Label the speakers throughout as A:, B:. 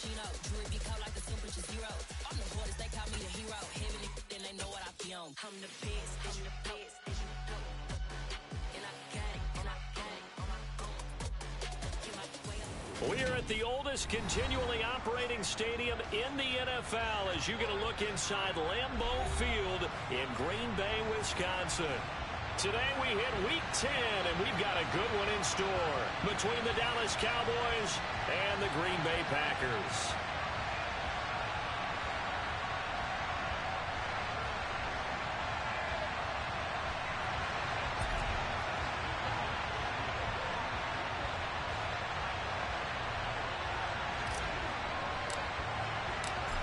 A: We are at the oldest continually operating stadium in the NFL as you get a look inside Lambeau Field in Green Bay, Wisconsin. Today we hit Week 10, and we've got a good one in store between the Dallas Cowboys and the Green Bay Packers.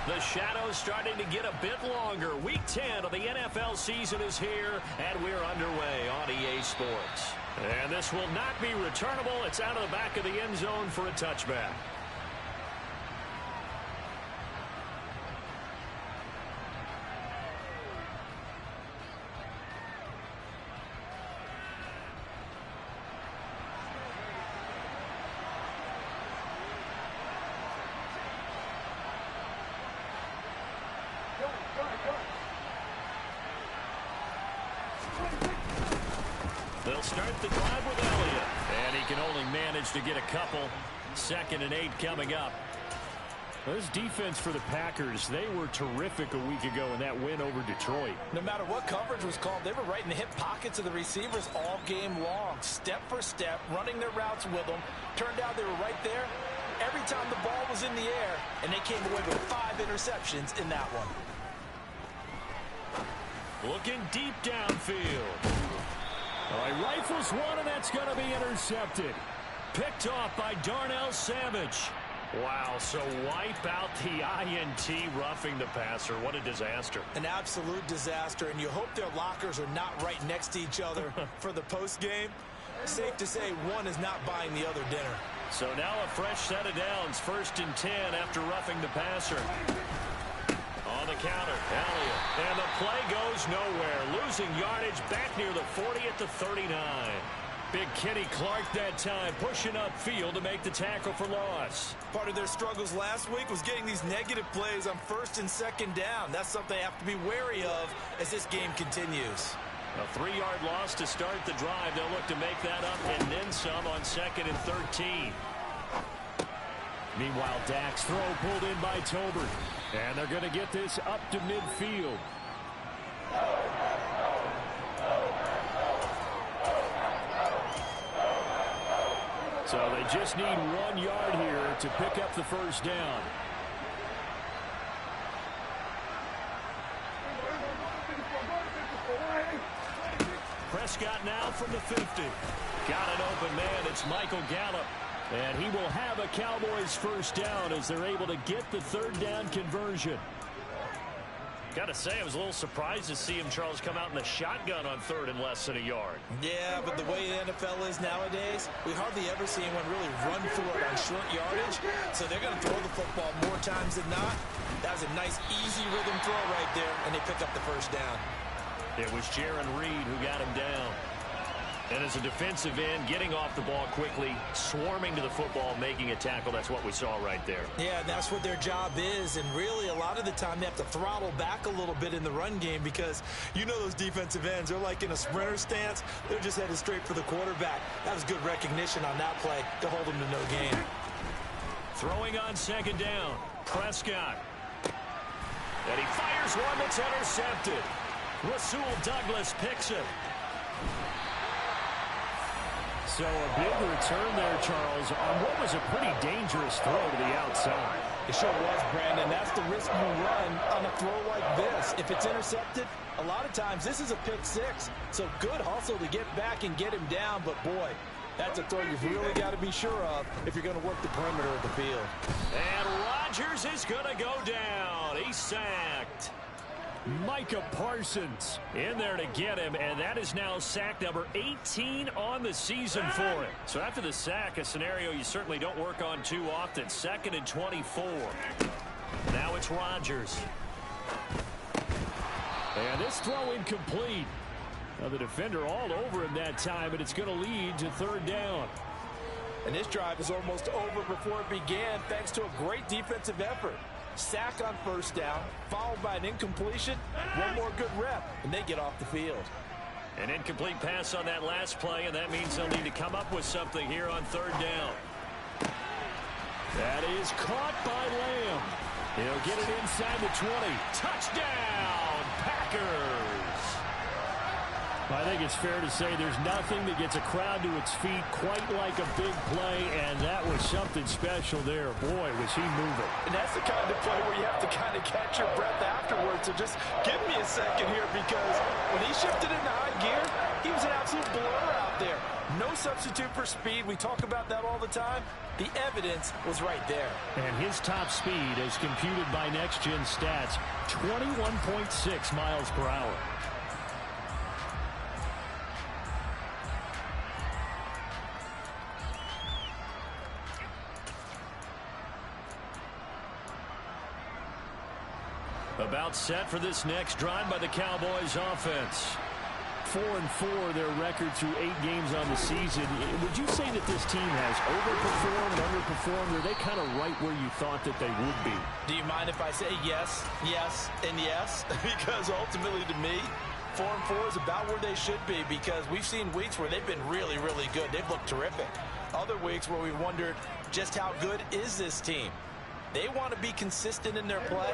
A: The shadow's starting to get a bit longer. Week 10 of the NFL season is here, and we're underway on EA Sports. And this will not be returnable. It's out of the back of the end zone for a touchback. They'll start the drive with Elliott, and he can only manage to get a couple. 2nd and 8 coming up.
B: This defense for the Packers, they were terrific a week ago in that win over Detroit.
C: No matter what coverage was called, they were right in the hip pockets of the receivers all game long. Step for step, running their routes with them. Turned out they were right there every time the ball was in the air, and they came away with 5 interceptions in that one.
A: Looking deep downfield.
B: All right, rifles one, and that's going to be intercepted.
A: Picked off by Darnell Savage. Wow, so wipe out the INT, roughing the passer. What a disaster.
C: An absolute disaster, and you hope their lockers are not right next to each other for the postgame. Safe to say one is not buying the other dinner.
A: So now a fresh set of downs, 1st and 10 after roughing the passer. On the counter, Elliott, and the play goes nowhere. Losing yardage back near the 40 at the 39. Big Kenny Clark that time, pushing upfield to make the tackle for loss.
C: Part of their struggles last week was getting these negative plays on 1st and 2nd down. That's something they have to be wary of as this game continues.
A: A 3-yard loss to start the drive. They'll look to make that up and then some on 2nd and 13.
B: Meanwhile, Dak's throw pulled in by Tolbert. And they're going to get this up to midfield. So they just need 1 yard here to pick up the 1st down.
A: Prescott now from the 50. Got an open man. It's Michael Gallup. And he will have a Cowboys 1st down as they're able to get the 3rd down conversion. Got to say, I was a little surprised to see him, Charles, come out in the shotgun on 3rd and less than a yard.
C: Yeah, but the way the NFL is nowadays, we hardly ever see anyone really run for it on short yardage. So they're going to throw the football more times than not. That was a nice, easy rhythm throw right there, and they pick up the 1st down.
A: It was Jaron Reed who got him down. And as a defensive end, getting off the ball quickly, swarming to the football, making a tackle, that's what we saw right there.
C: Yeah, that's what their job is, and really a lot of the time they have to throttle back a little bit in the run game because you know those defensive ends, they're like in a sprinter stance. They're just headed straight for the quarterback. That was good recognition on that play to hold them to no gain.
A: Throwing on 2nd down, Prescott. And he fires one that's intercepted. Rasul Douglas picks it.
B: So a big return there, Charles, on what was a pretty dangerous throw to the outside.
C: It sure was, Brandon. That's the risk you run on a throw like this. If it's intercepted, a lot of times this is a pick 6. So good hustle to get back and get him down. But, boy, that's a throw you've really got to be sure of if you're going to work the perimeter of the field.
A: And Rodgers is going to go down. He's sacked.
B: Micah Parsons
A: in there to get him, and that is now sack number 18 on the season for him. So after the sack, a scenario you certainly don't work on too often. 2nd and 24. Now it's Rodgers.
B: And this throw incomplete. Now the defender all over him that time, but it's going to lead to 3rd down.
C: And this drive is almost over before it began thanks to a great defensive effort. Sack on first down, followed by an incompletion, one more good rep, and they get off the field.
A: An incomplete pass on that last play, and that means they'll need to come up with something here on third down. That is caught by Lamb. He'll get it inside the 20. Touchdown, Packers!
B: I think it's fair to say there's nothing that gets a crowd to its feet quite like a big play, and that was something special there. Boy, was he moving.
C: And that's the kind of play where you have to kind of catch your breath afterwards. So just give me a second here, because when he shifted into high gear, he was an absolute blur out there. No substitute for speed. We talk about that all the time. The evidence was right there.
B: And his top speed, as computed by Next Gen Stats, 21.6 miles per hour.
A: About set for this next drive by the Cowboys offense.
B: 4-4 their record through 8 games on the season. Would you say that this team has overperformed, underperformed, or are they kind of right where you thought that they would be?
C: Do you mind if I say yes, yes, and yes? Because ultimately to me, 4-4 is about where they should be, because we've seen weeks where they've been really, really good. They've looked terrific. Other weeks where we wondered just how good is this team. They want to be consistent in their play.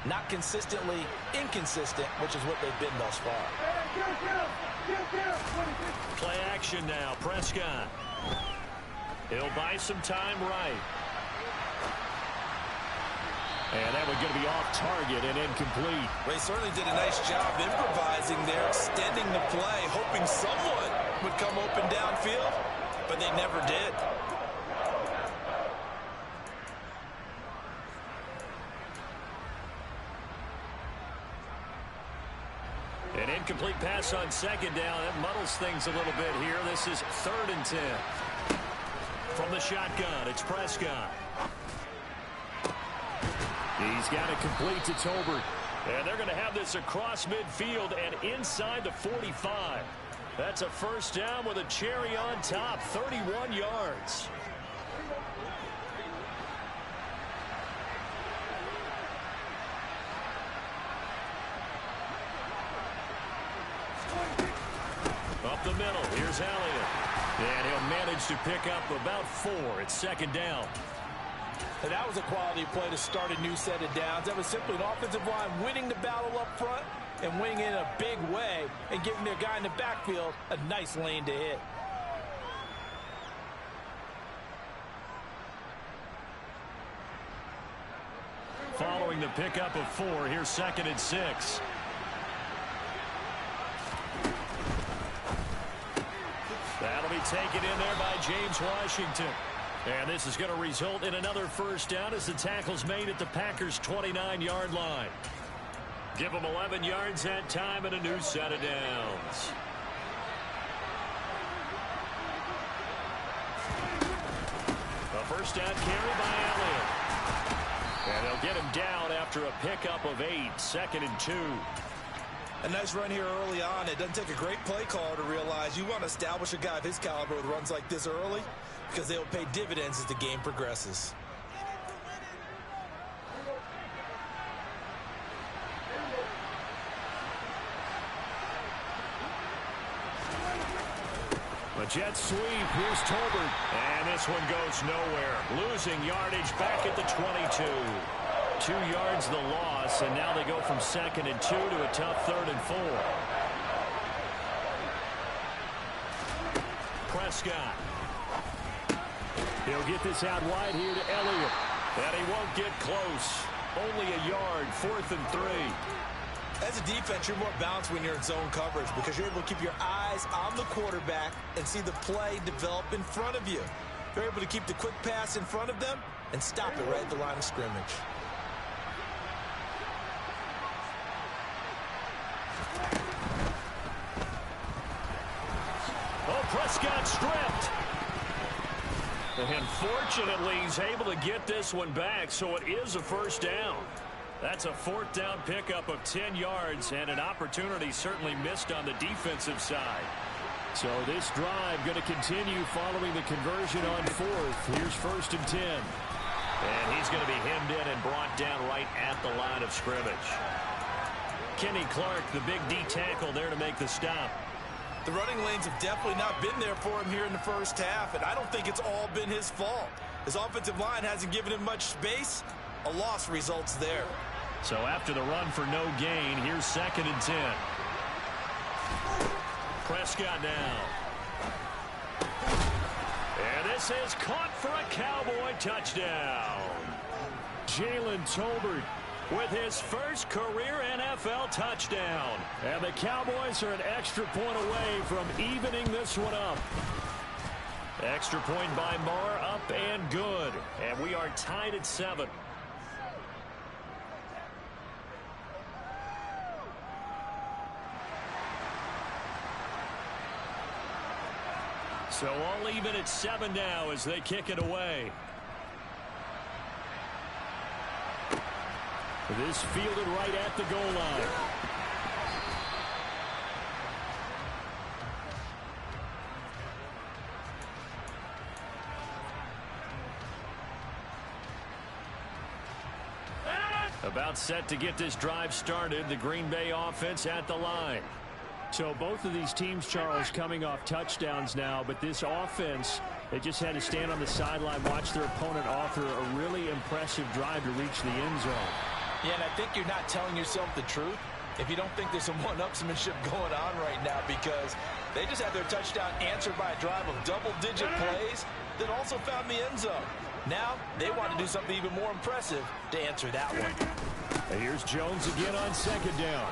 C: Not consistently inconsistent, which is what they've been thus far.
A: Play action now, Prescott. He'll buy some time right. And that was going to be off target and incomplete.
C: They certainly did a nice job improvising there, extending the play, hoping someone would come open downfield, but they never did.
A: An incomplete pass on second down. That muddles things a little bit here. This is 3rd and 10. From the shotgun, it's Prescott. He's got it complete to Tolbert. And they're going to have this across midfield and inside the 45. That's a first down with a cherry on top, 31 yards. Up the middle, here's Elliott. And he'll manage to pick up about 4. It's 2nd down.
C: And that was a quality play to start a new set of downs. That was simply an offensive line winning the battle up front and winning it in a big way and giving their guy in the backfield a nice lane to hit.
A: Following the pickup of 4, here's 2nd and 6. That'll be taken in there by James Washington. And this is going to result in another first down as the tackle's made at the Packers' 29-yard line. Give them 11 yards that time and a new set of downs. A first down carry by Elliott. And they'll get him down after a pickup of 8, 2nd and 2.
C: A nice run here early on. It doesn't take a great play caller to realize you want to establish a guy of his caliber with runs like this early, because they'll pay dividends as the game progresses.
A: A jet sweep. Here's Tolbert. And this one goes nowhere. Losing yardage back at the 22. 2 yards the loss, and now they go from 2nd and 2 to a tough 3rd and 4. Prescott. He'll get this out wide here to Elliott. And he won't get close. Only a yard, 4th and 3.
C: As a defense, you're more balanced when you're in zone coverage because you're able to keep your eyes on the quarterback and see the play develop in front of you. You're able to keep the quick pass in front of them and stop it right at the line of scrimmage.
A: Oh, Prescott stripped. And fortunately, he's able to get this one back, so it is a first down. That's a 4th down pickup of 10 yards and an opportunity certainly missed on the defensive side.
B: So this drive going to continue following the conversion on fourth. Here's 1st and 10.
A: And he's going to be hemmed in and brought down right at the line of scrimmage. Kenny Clark, the big D tackle there to make the stop.
C: The running lanes have definitely not been there for him here in the first half, and I don't think it's all been his fault. His offensive line hasn't given him much space. A loss results there.
A: So after the run for no gain, here's 2nd and 10. Prescott now. And this is caught for a Cowboy touchdown.
B: Jalen Tolbert
A: with his first career NFL touchdown.
B: And the Cowboys are an extra point away from evening this one up.
A: Extra point by Marr, up and good. And we are tied at 7. So all even at 7 now as they kick it away.
B: This fielded right at the goal line.
A: About set to get this drive started. The Green Bay offense at the line.
B: So both of these teams, Charles, coming off touchdowns now, but this offense, they just had to stand on the sideline, watch their opponent offer a really impressive drive to reach the end zone.
C: Yeah, and I think you're not telling yourself the truth if you don't think there's some one-upsmanship going on right now, because they just had their touchdown answered by a drive of double-digit plays that also found the end zone. Now they want to do something even more impressive to answer that one.
B: And here's Jones again on 2nd down.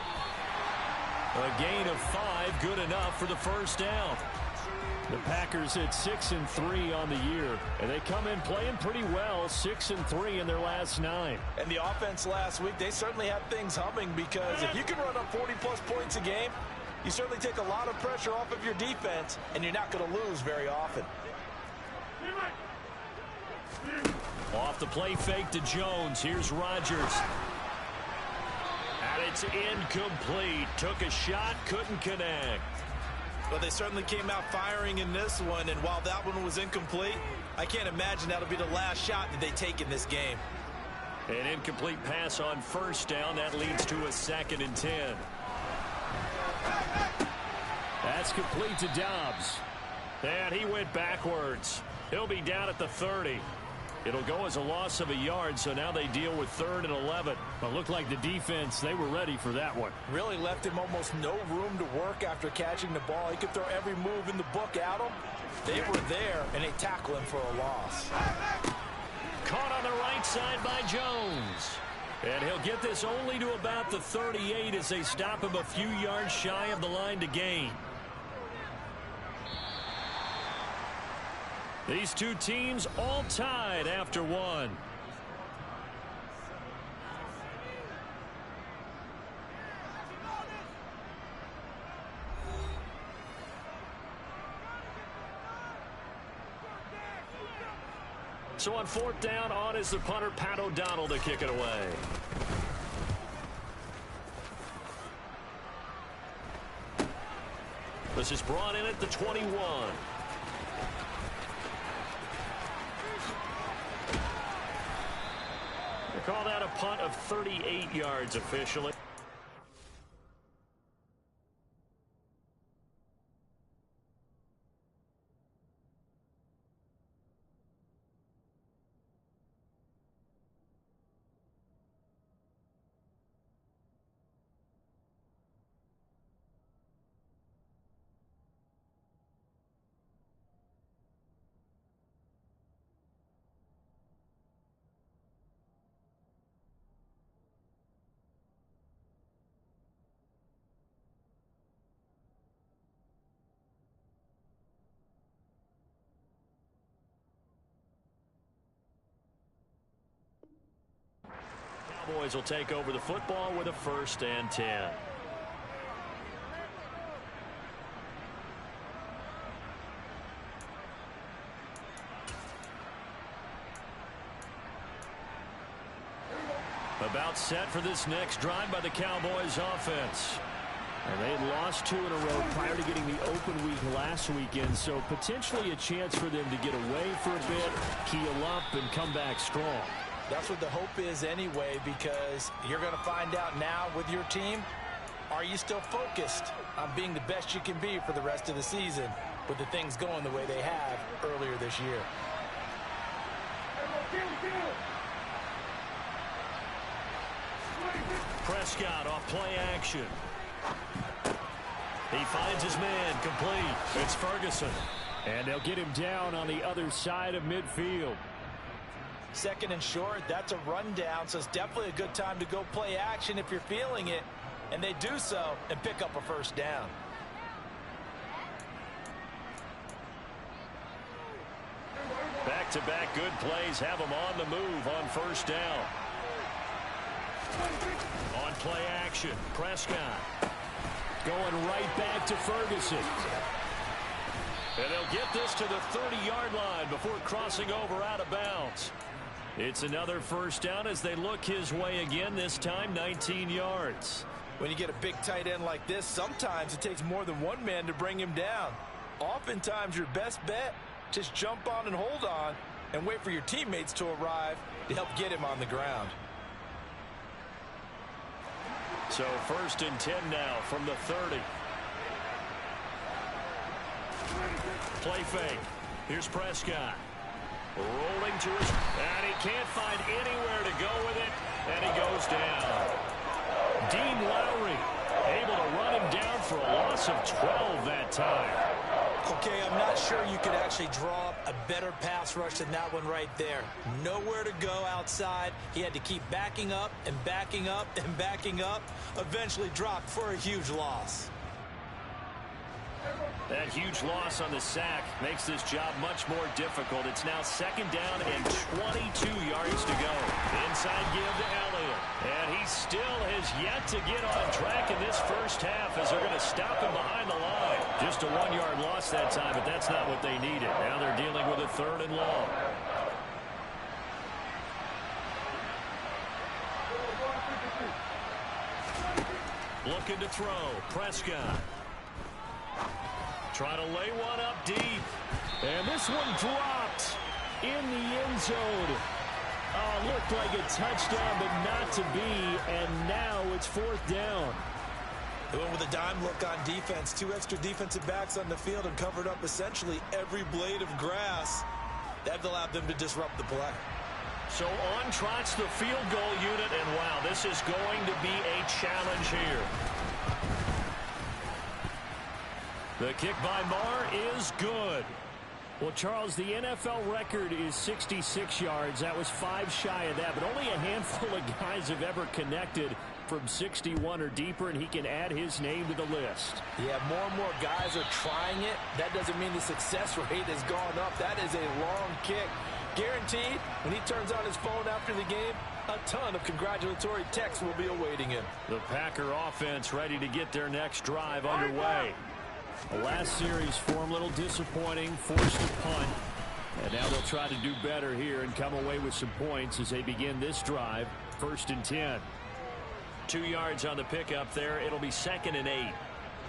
A: A gain of 5, good enough for the first down.
B: The Packers at 6-3 on the year, and they come in playing pretty well, 6-3 in their last 9.
C: And the offense last week, they certainly have things humming, because if you can run up 40-plus points a game, you certainly take a lot of pressure off of your defense, and you're not going to lose very often.
A: Off the play fake to Jones. Here's Rodgers. And it's incomplete. Took a shot, couldn't connect.
C: Well, they certainly came out firing in this one, and while that one was incomplete, I can't imagine that'll be the last shot that they take in this game.
A: An incomplete pass on first down. That leads to a 2nd and 10.
B: That's complete to Dobbs.
A: And he went backwards. He'll be down at the 30. It'll go as a loss of a yard, so now they deal with 3rd and 11.
B: But looked like the defense, they were ready for that one.
C: Really left him almost no room to work after catching the ball. He could throw every move in the book at him. They were there, and they tackle him for a loss.
A: Caught on the right side by Jones. And he'll get this only to about the 38 as they stop him a few yards shy of the line to gain. These two teams all tied after one. So on 4th down, on is the punter, Pat O'Donnell, to kick it away. This is brought in at the 21. They call that a punt of 38 yards officially. Cowboys will take over the football with a 1st and 10. About set for this next drive by the Cowboys offense.
B: And they had lost 2 in a row prior to getting the open week last weekend, so potentially a chance for them to get away for a bit, keel up, and come back strong.
C: That's what the hope is anyway, because you're going to find out now with your team, are you still focused on being the best you can be for the rest of the season with the things going the way they have earlier this year?
A: Prescott off play action. He finds his man complete. It's Ferguson.
B: And they'll get him down on the other side of midfield.
C: Second and short, that's a rundown, so it's definitely a good time to go play action if you're feeling it. And they do so and pick up a first down.
A: Back-to-back good plays have him on the move on first down. On play action, Prescott.
B: Going right back to Ferguson.
A: And they'll get this to the 30-yard line before crossing over out of bounds. It's another first down as they look his way again, this time 19 yards.
C: When you get a big tight end like this, sometimes it takes more than one man to bring him down. Oftentimes your best bet, just jump on and hold on and wait for your teammates to arrive to help get him on the ground.
A: So first and 10 now from the 30. Play fake. Here's Prescott. Rolling to his... And he can't find anywhere to go with it. And he goes down. Dean Lowry able to run him down for a loss of 12 that time.
C: Okay, I'm not sure you could actually draw up a better pass rush than that one right there. Nowhere to go outside. He had to keep backing up and backing up and backing up. Eventually dropped for a huge loss.
A: That huge loss on the sack makes this job much more difficult. It's now second down and 22 yards to go. Inside give to Elliott. And he still has yet to get on track in this first half as they're going to stop him behind the line. Just a 1-yard loss that time, but that's not what they needed. Now they're dealing with a 3rd and long. Looking to throw. Prescott. Trying to lay one up deep.
B: And this one dropped in the end zone. Oh, looked like a touchdown, but not to be. And now it's 4th down.
C: They went with a dime look on defense. 2 extra defensive backs on the field and covered up essentially every blade of grass. That allowed them to disrupt the play.
A: So on trots the field goal unit, and wow, this is going to be a challenge here. The kick by Marr is good.
B: Well, Charles, the NFL record is 66 yards. That was 5 shy of that, but only a handful of guys have ever connected from 61 or deeper, and he can add his name to the list.
C: Yeah, more and more guys are trying it. That doesn't mean the success rate has gone up. That is a long kick. Guaranteed, when he turns on his phone after the game, a ton of congratulatory texts will be awaiting him.
A: The Packer offense ready to get their next drive underway.
B: The last series for him, a little disappointing, forced a punt. And now they'll try to do better here and come away with some points as they begin this drive. 1st and 10.
A: 2 yards on the pickup there. It'll be 2nd and 8.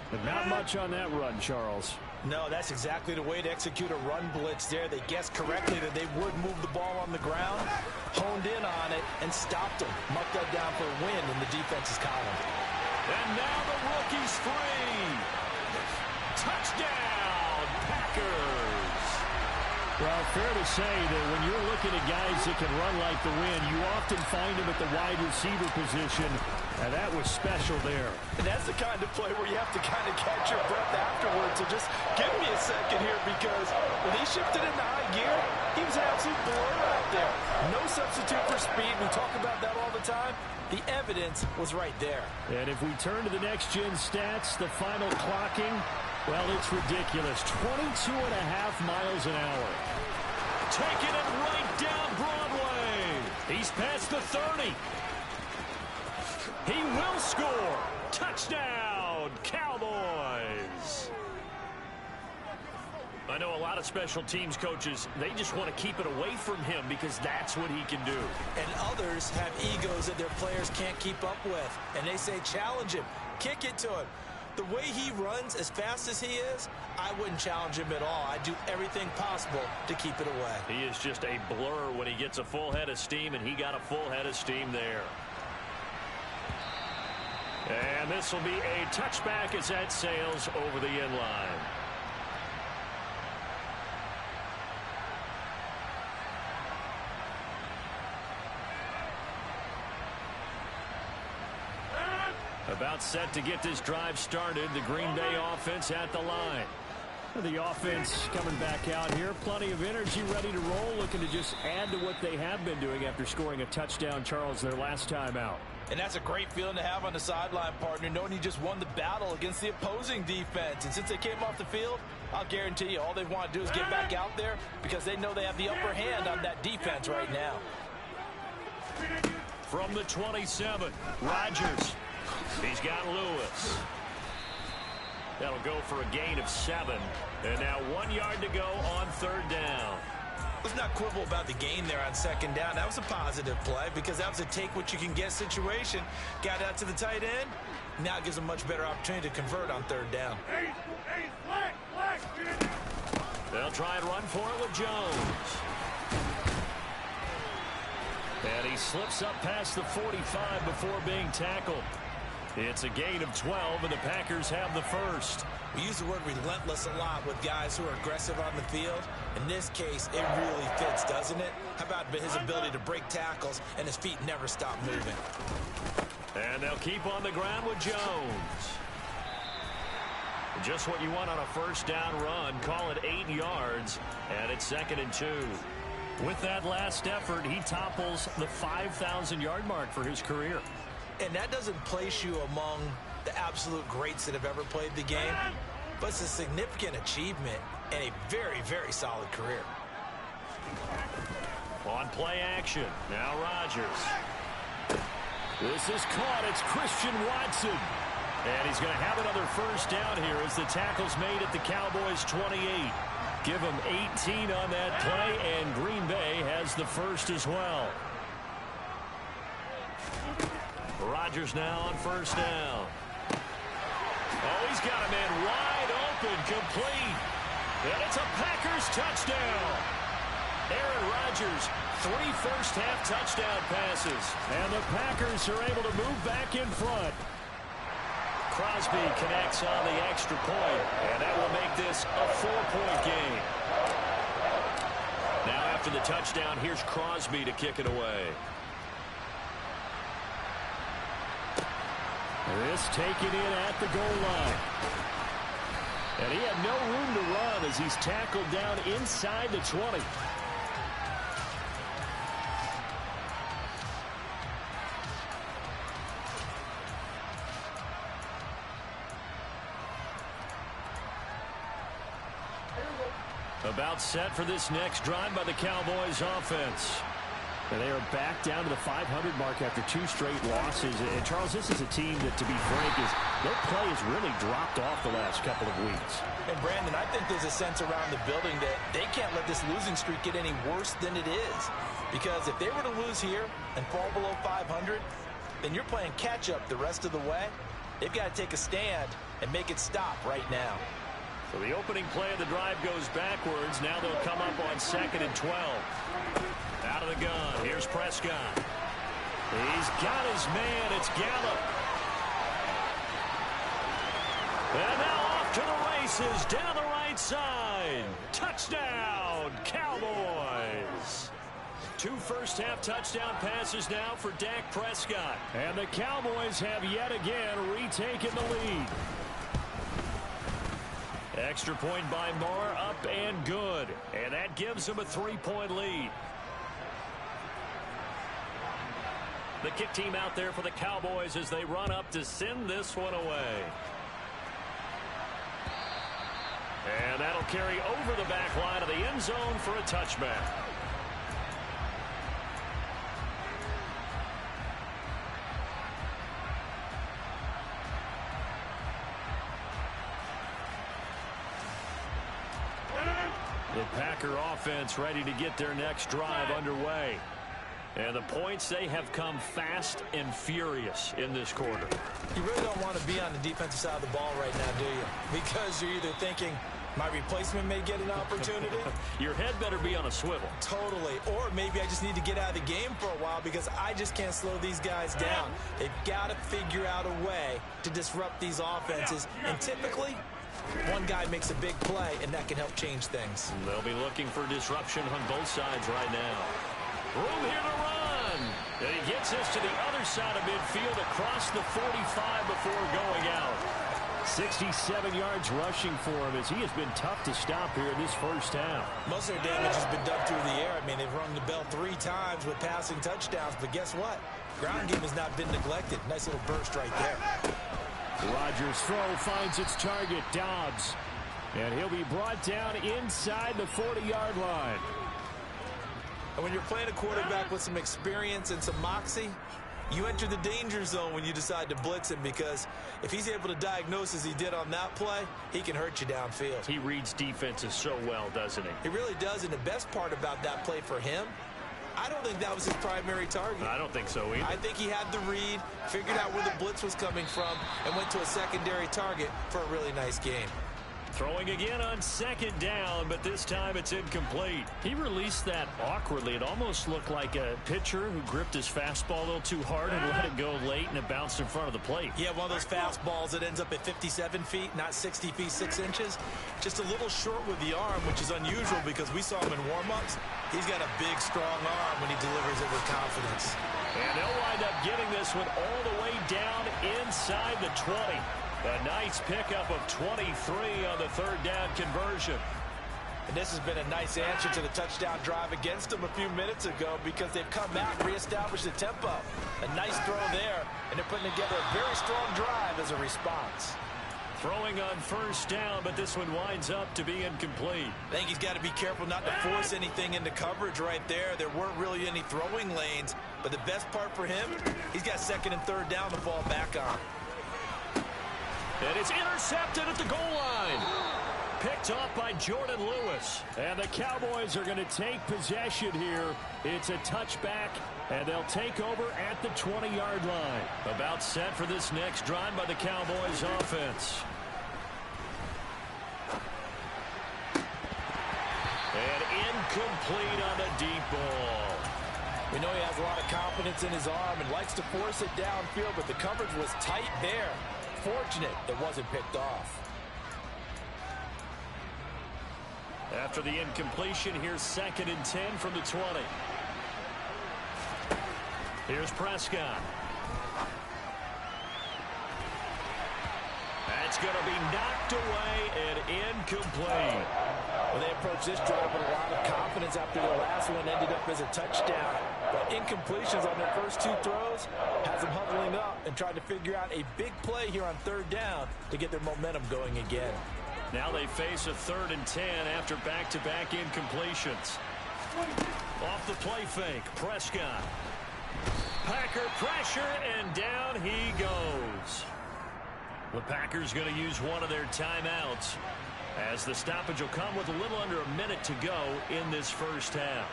B: But not much on that run, Charles.
C: No, that's exactly the way to execute a run blitz there. They guessed correctly that they would move the ball on the ground, honed in on it, and stopped him. Marked that down for a win in the defense's column.
A: And now the rookie's free. Touchdown, Packers.
B: Well, fair to say that when you're looking at guys that can run like the wind, you often find them at the wide receiver position, and that was special there.
C: And that's the kind of play where you have to kind of catch your breath afterwards. So just give me a second here, because when he shifted into high gear, he was an absolute blur out there. No substitute for speed. We talk about that all the time. The evidence was right there.
B: And if we turn to the next-gen stats, the final clocking, well, it's ridiculous. 22.5 miles an hour.
A: Taking it right down Broadway. He's past the 30. He will score. Touchdown, Cowboys. I know a lot of special teams coaches, they just want to keep it away from him because that's what he can do.
C: And others have egos that their players can't keep up with. And they say, challenge him, kick it to him. The way he runs as fast as he is, I wouldn't challenge him at all. I'd do everything possible to keep it away.
A: He is just a blur when he gets a full head of steam, and he got a full head of steam there. And this will be a touchback as that sails over the end line. About set to get this drive started. The Green Bay offense at the line.
B: The offense coming back out here. Plenty of energy, ready to roll, looking to just add to what they have been doing after scoring a touchdown, Charles, their last time out.
C: And that's a great feeling to have on the sideline, partner, knowing you just won the battle against the opposing defense. And since they came off the field, I'll guarantee you all they want to do is get back out there because they know they have the upper hand on that defense right now.
A: From the 27, Rodgers. He's got Lewis. That'll go for a gain of 7. And now 1 yard to go on third down.
C: Let's not quibble about the gain there on second down. That was a positive play because that was a take-what-you-can-get situation. Got out to the tight end. Now it gives a much better opportunity to convert on third down.
A: They'll try and run for it with Jones. And he slips up past the 45 before being tackled. It's a gain of 12, and the Packers have the first.
C: We use the word relentless a lot with guys who are aggressive on the field. In this case, it really fits, doesn't it? How about his ability to break tackles and his feet never stop moving?
A: And they'll keep on the ground with Jones. Just what you want on a first down run. Call it 8 yards, and it's 2nd and 2. With that last effort, he topples the 5,000-yard mark for his career.
C: And that doesn't place you among the absolute greats that have ever played the game, but it's a significant achievement and a very, very solid career.
A: On play action, now Rodgers.
B: This is caught. It's Christian Watson.
A: And he's going to have another first down here as the tackle's made at the Cowboys' 28. Give him 18 on that play, and Green Bay has the first as well. Rodgers now on first down. Oh, he's got a man wide open, complete. And it's a Packers touchdown. Aaron Rodgers, 3 first-half touchdown passes.
B: And the Packers are able to move back in front.
A: Crosby connects on the extra point, and that will make this a 4-point game. Now after the touchdown, here's Crosby to kick it away.
B: This taken in at the goal line. And he had no room to run as he's tackled down inside the 20.
A: About set for this next drive by the Cowboys offense.
B: And they are back down to the 500 mark after 2 straight losses. And, Charles, this is a team that, to be frank, their play has really dropped off the last couple of weeks.
C: And, Brandon, I think there's a sense around the building that they can't let this losing streak get any worse than it is. Because if they were to lose here and fall below 500, then you're playing catch-up the rest of the way. They've got to take a stand and make it stop right now.
A: So the opening play of the drive goes backwards. Now they'll come up on 2nd and 12. Out of the gun. Here's Prescott. He's got his man. It's Gallup. And now off to the races down the right side. Touchdown, Cowboys. 2 first-half touchdown passes now for Dak Prescott.
B: And the Cowboys have yet again retaken the lead.
A: Extra point by Moore, up and good. And that gives them a 3-point lead. The kick team out there for the Cowboys as they run up to send this one away. And that'll carry over the back line of the end zone for a touchback. The Packer offense ready to get their next drive underway. And the points, they have come fast and furious in this quarter.
C: You really don't want to be on the defensive side of the ball right now, do you? Because you're either thinking, my replacement may get an opportunity.
A: Your head better be on a swivel.
C: Totally. Or maybe I just need to get out of the game for a while because I just can't slow these guys down. They've got to figure out a way to disrupt these offenses. And typically, one guy makes a big play, and that can help change things.
A: They'll be looking for disruption on both sides right now. Room here to run. And he gets us to the other side of midfield across the 45 before going out.
B: 67 yards rushing for him as he has been tough to stop here in this first half.
C: Most of their damage has been done through the air. I mean, they've rung the bell 3 times with passing touchdowns, but guess what? Ground game has not been neglected. Nice little burst right there.
B: Rodgers' throw finds its target, Dobbs. And he'll be brought down inside the 40-yard line.
C: And when you're playing a quarterback with some experience and some moxie, you enter the danger zone when you decide to blitz him, because if he's able to diagnose as he did on that play, he can hurt you downfield.
A: He reads defenses so well, doesn't he?
C: He really does, and the best part about that play for him, I don't think that was his primary target.
A: I don't think so either.
C: I think he had the read, figured out where the blitz was coming from, and went to a secondary target for a really nice game.
A: Throwing again on second down, but this time it's incomplete.
B: He released that awkwardly. It almost looked like a pitcher who gripped his fastball a little too hard and let it go late, and it bounced in front of the plate.
C: Yeah, one of those fastballs that ends up at 57 feet, not 60 feet, 6 inches. Just a little short with the arm, which is unusual because we saw him in warm-ups. He's got a big, strong arm when he delivers it with confidence.
A: And they'll wind up getting this one all the way down inside the 20. A nice pickup of 23 on the third down conversion.
C: And this has been a nice answer to the touchdown drive against them a few minutes ago, because they've come back, reestablished the tempo. A nice throw there, and they're putting together a very strong drive as a response.
A: Throwing on first down, but this one winds up to be incomplete.
C: I think he's got to be careful not to force anything into coverage right there. There weren't really any throwing lanes, but the best part for him, he's got second and third down to fall back on.
A: And it's intercepted at the goal line. Picked off by Jordan Lewis.
B: And the Cowboys are going to take possession here. It's a touchback, and they'll take over at the 20-yard line.
A: About set for this next drive by the Cowboys offense. And incomplete on the deep ball.
C: We know he has a lot of confidence in his arm and likes to force it downfield, but the coverage was tight there. Fortunate it wasn't picked off.
A: After the incompletion, here's second and 10 from the 20. Here's Prescott. That's going to be knocked away and incomplete.
C: Well, they approached this drive with a lot of confidence after the last one ended up as a touchdown. But incompletions on their first 2 throws has them huddling up and trying to figure out a big play here on third down to get their momentum going again.
A: Now they face a 3rd and 10 after back-to-back incompletions. Off the play fake, Prescott. Packer pressure, and down he goes. The Packers going to use one of their timeouts, as the stoppage will come with a little under a minute to go in this first half.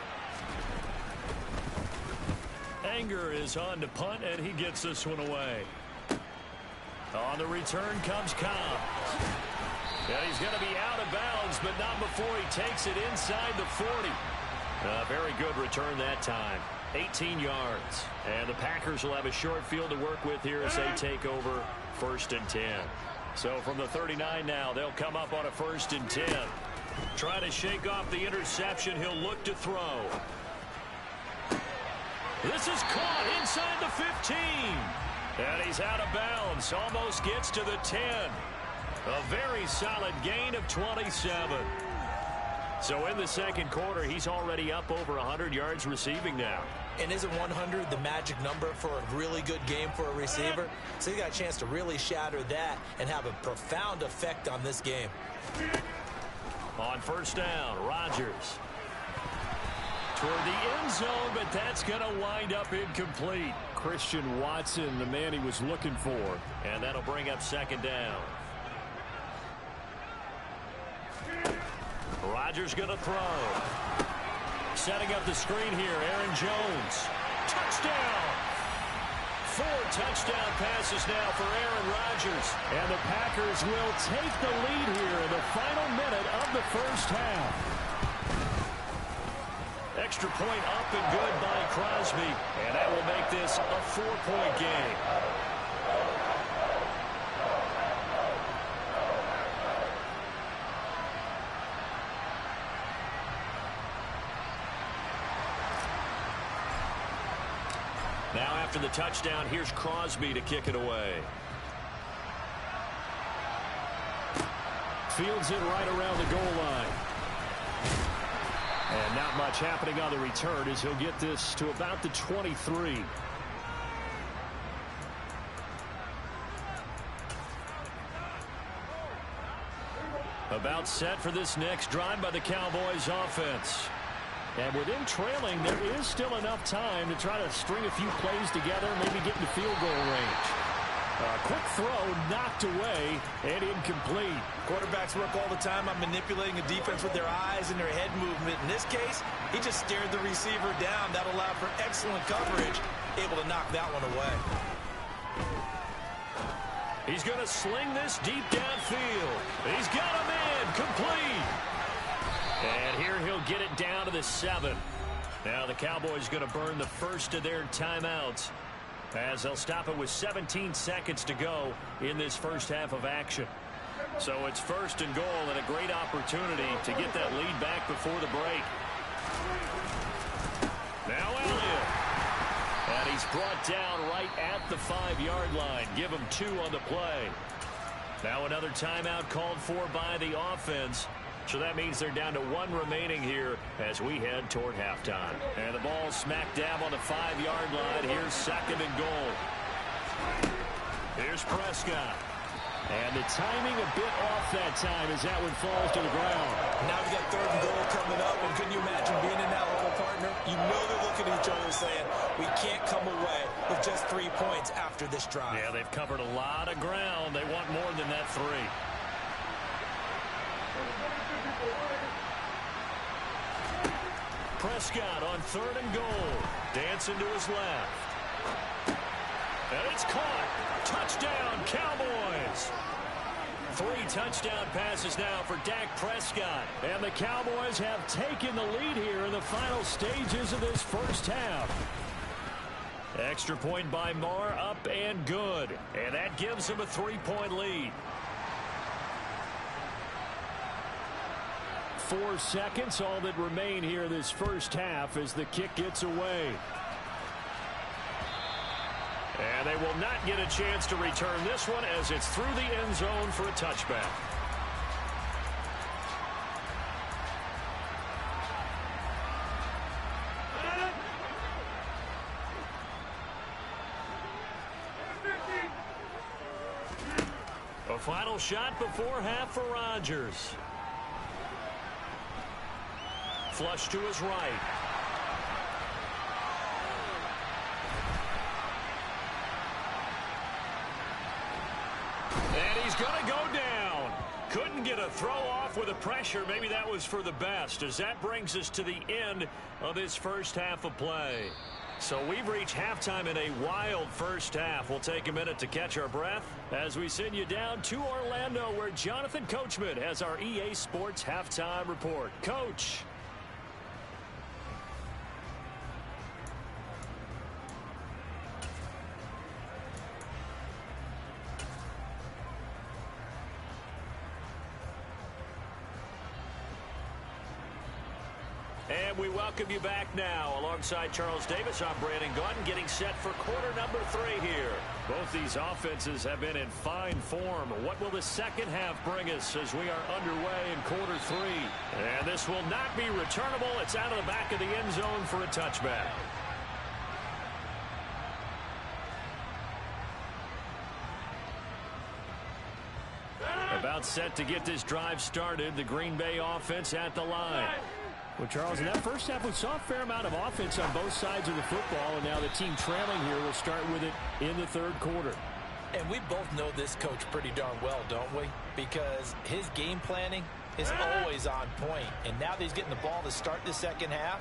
A: Anger is on to punt, and he gets this one away. On the return comes Cobb. And he's going to be out of bounds, but not before he takes it inside the 40. A very good return that time. 18 yards. And the Packers will have a short field to work with here as they take over 1st and 10. So from the 39 now, they'll come up on a 1st and 10. Trying to shake off the interception. He'll look to throw. This is caught inside the 15. And he's out of bounds. Almost gets to the 10. A very solid gain of 27. So in the second quarter, he's already up over 100 yards receiving now.
C: And isn't 100 the magic number for a really good game for a receiver? So he got a chance to really shatter that and have a profound effect on this game.
A: On first down, Rodgers. Toward the end zone, but that's going to wind up incomplete.
B: Christian Watson, the man he was looking for.
A: And that'll bring up second down. Rodgers going to throw. Setting up the screen here, Aaron Jones. 4 touchdown passes now for Aaron Rodgers.
B: And the Packers will take the lead here in the final minute of the first half.
A: Extra point up and good by Crosby. And that will make this a 4-point game. Now after the touchdown, here's Crosby to kick it away.
B: Fields it right around the goal line. And not much happening on the return as he'll get this to about the 23.
A: About set for this next drive by the Cowboys offense.
B: And with him trailing, there is still enough time to try to string a few plays together, maybe get into field goal range. A quick throw knocked away and incomplete.
C: Quarterbacks work all the time on manipulating a defense with their eyes and their head movement. In this case, he just stared the receiver down. That allowed for excellent coverage, able to knock that one away.
A: He's going to sling this deep downfield. He's got him in, complete. And here he'll get it down to the 7. Now the Cowboys going to burn the first of their timeouts as they'll stop it with 17 seconds to go in this first half of action. So it's 1st and goal and a great opportunity to get that lead back before the break. Now Elliott. And he's brought down right at the 5-yard line. Give him 2 on the play. Now another timeout called for by the offense. So that means they're down to 1 remaining here as we head toward halftime. And the ball smack dab on the 5-yard line. Here's 2nd and goal. Here's Prescott.
B: And the timing a bit off that time as that one falls to the ground.
C: Now we got 3rd and goal coming up, and can you imagine being in that level, partner? You know they're looking at each other saying, we can't come away with just 3 points after this drive.
A: Yeah, they've covered a lot of ground. They want more than that 3. Prescott on 3rd and goal. Dancing to his left. And it's caught. Touchdown, Cowboys. 3 touchdown passes now for Dak Prescott.
B: And the Cowboys have taken the lead here in the final stages of this first half.
A: Extra point by Marr, up and good. And that gives them a 3-point lead.
B: 4 seconds, all that remain here this first half as the kick gets away.
A: And they will not get a chance to return this one as it's through the end zone for a touchback. A final shot before half for Rodgers. Flush to his right. And he's going to go down. Couldn't get a throw off with the pressure. Maybe that was for the best, as that brings us to the end of this first half of play. So we've reached halftime in a wild first half. We'll take a minute to catch our breath as we send you down to Orlando, where Jonathan Coachman has our EA Sports halftime report. Coach. And we welcome you back now. Alongside Charles Davis, I'm Brandon Gautin, getting set for quarter number 3 here. Both these offenses have been in fine form. What will the second half bring us as we are underway in quarter 3? And this will not be returnable. It's out of the back of the end zone for a touchback. About set to get this drive started. The Green Bay offense at the line.
B: Well, Charles, in that first half, we saw a fair amount of offense on both sides of the football, and now the team trailing here will start with it in the 3rd quarter.
C: And we both know this coach pretty darn well, don't we? Because his game planning is always on point. And now that he's getting the ball to start the second half,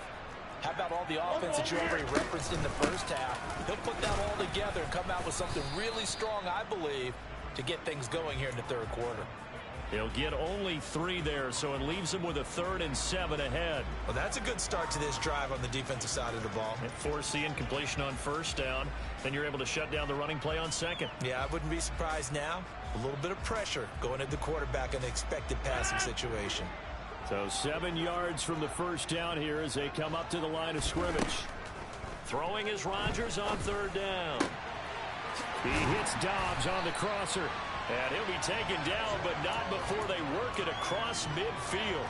C: How about all the offense that you already referenced in the first half? He'll put that all together and come out with something really strong, I believe, to get things going here in the third quarter.
B: He'll get only 3 there, so it leaves him with a 3rd and 7 ahead.
C: Well, that's a good start to this drive on the defensive side of the ball.
B: Force the incompletion on 1st down, then you're able to shut down the running play on 2nd.
C: Yeah, I wouldn't be surprised now. A little bit of pressure going at the quarterback in an expected passing situation.
B: So 7 yards from the 1st down here as they come up to the line of scrimmage.
A: Throwing is Rodgers on 3rd down.
B: He hits Dobbs on the crosser. And he'll be taken down, but not before they work it across midfield.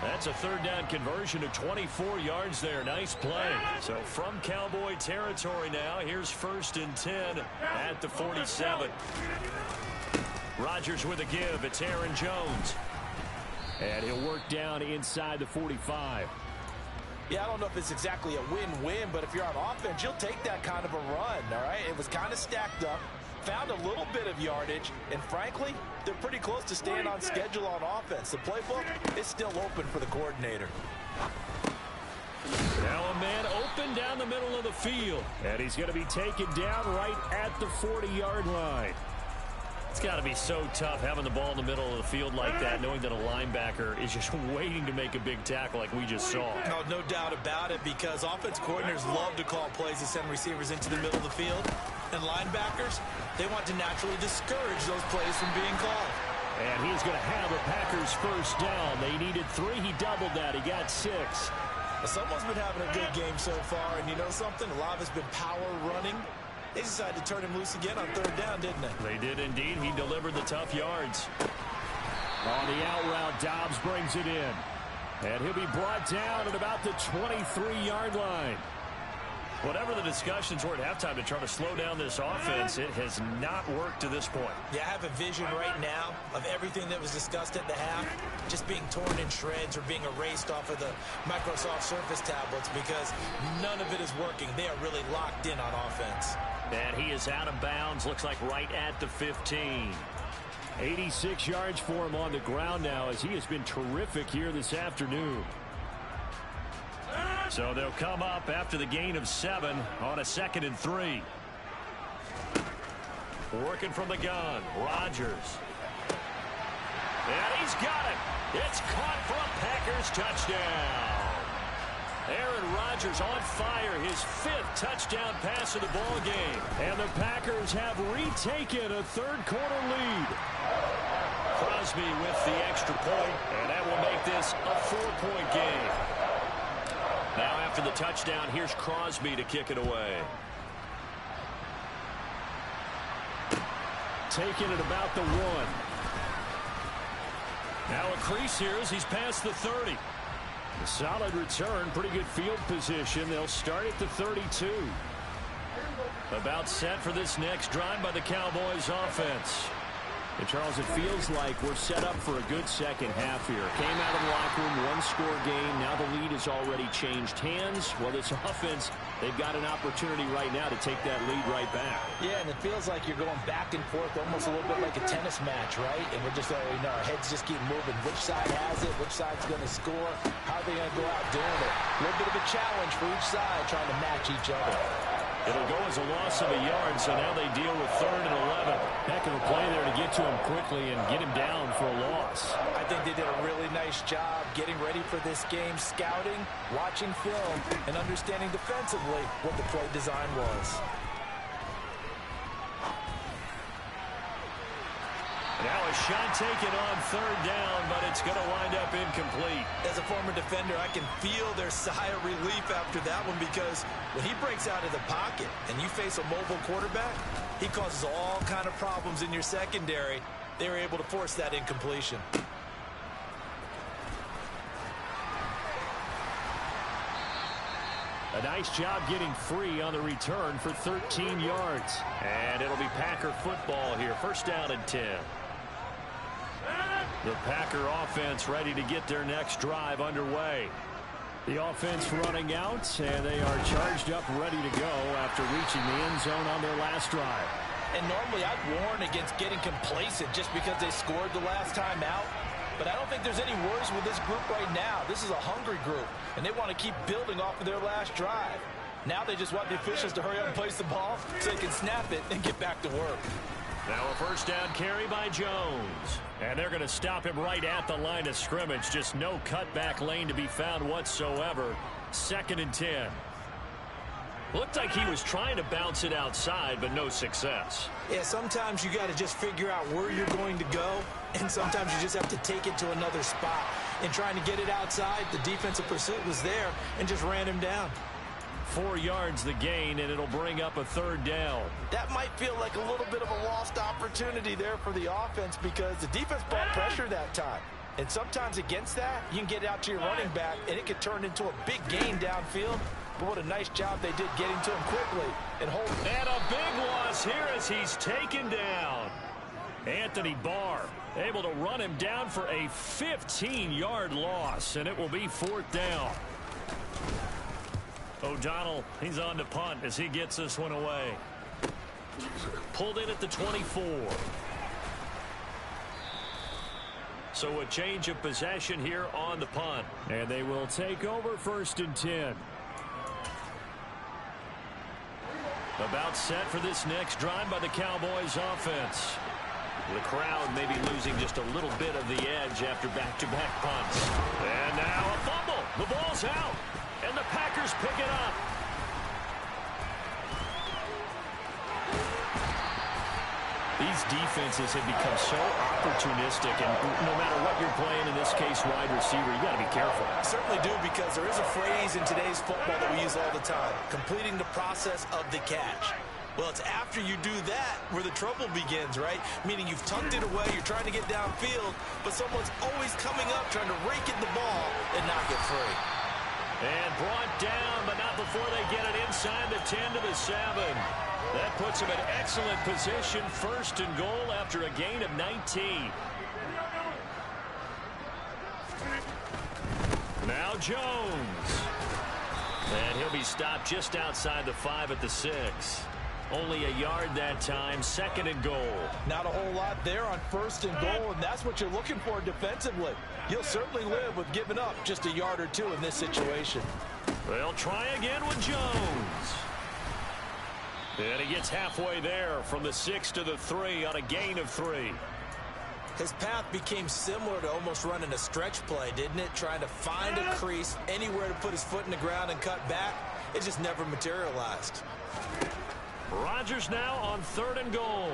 B: That's a 3rd down conversion of 24 yards there. Nice play. So from Cowboy territory now, here's 1st and 10 at the 47. Rodgers with a give. It's Aaron Jones. And he'll work down inside the 45.
C: Yeah, I don't know if it's exactly a win-win, but if you're on offense, you'll take that kind of a run, all right? It was kind of stacked up. Found a little bit of yardage, and frankly, they're pretty close to staying on schedule on offense. The playbook is still open for the coordinator.
B: Now a man open down the middle of the field, and he's going to be taken down right at the 40-yard line. It's got to be so tough having the ball in the middle of the field like that, knowing that a linebacker is just waiting to make a big tackle like we just saw.
C: No doubt about it, because offense coordinators love to call plays and send receivers into the middle of the field. And linebackers, they want to naturally discourage those plays from being called.
B: And he's going to have a Packers 1st down. They needed 3. He doubled that. He got 6.
C: Someone's been having a good game so far, and you know something? A lot of it's been power running. They decided to turn him loose again on 3rd down, didn't they?
B: They did indeed. He delivered the tough yards. On the out route, Dobbs brings it in. And he'll be brought down at about the 23-yard line. Whatever the discussions were at halftime to try to slow down this offense, it has not worked to this point.
C: Yeah, I have a vision right now of everything that was discussed at the half just being torn in shreds or being erased off of the Microsoft Surface tablets, because none of it is working. They are really locked in on offense.
B: And he is out of bounds, looks like right at the 15. 86 yards for him on the ground now, as he has been terrific here this afternoon. So they'll come up after the gain of 7 on a 2nd and 3. Working from the gun, Rodgers. And he's got it. It's caught for a Packers touchdown. Aaron Rodgers on fire, his 5th touchdown pass of the ball game. And the Packers have retaken a 3rd quarter lead. Crosby with the extra point, and that will make this a 4-point game. Now after the touchdown, here's Crosby to kick it away. Taking it about the 1. Now a crease here as he's past the 30. A solid return, pretty good field position. They'll start at the 32. About set for this next drive by the Cowboys offense. And Charles, it feels like we're set up for a good second half here. Came out of the locker room, 1-score game. Now the lead has already changed hands. Well, this offense, they've got an opportunity right now to take that lead right back.
C: Yeah, and it feels like you're going back and forth almost a little bit like a tennis match, right? And we're just, our heads just keep moving. Which side has it? Which side's going to score? How are they going to go out doing it? A little bit of a challenge for each side trying to match each other.
B: It'll go as a loss of a yard, so now they deal with 3rd and 11. Heck of a play there to get to him quickly and get him down for a loss.
C: I think they did a really nice job getting ready for this game, scouting, watching film, and understanding defensively what the play design was.
B: Now a shot taken on 3rd down, but it's going to wind up incomplete.
C: As a former defender, I can feel their sigh of relief after that one, because when he breaks out of the pocket and you face a mobile quarterback, he causes all kind of problems in your secondary. They were able to force that incompletion.
B: A nice job getting free on the return for 13 yards. And it'll be Packer football here. 1st down and 10. The Packer offense ready to get their next drive underway. The offense running out, and they are charged up, ready to go after reaching the end zone on their last drive.
C: And normally I'd warn against getting complacent just because they scored the last time out. But I don't think there's any worries with this group right now. This is a hungry group, and they want to keep building off of their last drive. Now they just want the officials to hurry up and place the ball so they can snap it and get back to work.
B: Now a first down carry by Jones. And they're going to stop him right at the line of scrimmage. Just no cutback lane to be found whatsoever. 2nd and 10. Looked like he was trying to bounce it outside, but no success.
C: Yeah, sometimes you got to just figure out where you're going to go, and sometimes you just have to take it to another spot. In trying to get it outside, the defensive pursuit was there and just ran him down.
B: 4 yards the gain, and it'll bring up a 3rd down.
C: That might feel like a little bit of a lost opportunity there for the offense because the defense brought pressure that time. And sometimes against that, you can get it out to your running back, and it could turn into a big gain downfield. But what a nice job they did getting to him quickly and holding.
B: And a big loss here as he's taken down. Anthony Barr able to run him down for a 15-yard loss, and it will be 4th down. O'Donnell, he's on to punt as he gets this one away. Pulled in at the 24. So a change of possession here on the punt. And they will take over 1st and 10. About set for this next drive by the Cowboys offense. The crowd may be losing just a little bit of the edge after back-to-back punts. And now a fumble. The ball's out. And the Packers pick it up. These defenses have become so opportunistic, and no matter what you're playing, in this case wide receiver, you got to be careful.
C: I certainly do, because there is a phrase in today's football that we use all the time: completing the process of the catch. Well, it's after you do that where the trouble begins, right? Meaning you've tucked it away, you're trying to get downfield, but someone's always coming up trying to rake in the ball and not get free.
B: And brought down, but not before they get it inside the 10 to the 7. That puts him in excellent position, 1st and goal after a gain of 19. Now Jones. And he'll be stopped just outside the 5 at the 6. Only a yard that time, 2nd and goal.
C: Not a whole lot there on 1st and goal, and that's what you're looking for defensively. You'll certainly live with giving up just a yard or 2 in this situation.
B: They'll try again with Jones. And he gets halfway there from the 6 to the 3 on a gain of 3.
C: His path became similar to almost running a stretch play, didn't it? Trying to find a crease, anywhere to put his foot in the ground and cut back. It just never materialized.
B: Rodgers now on 3rd and goal.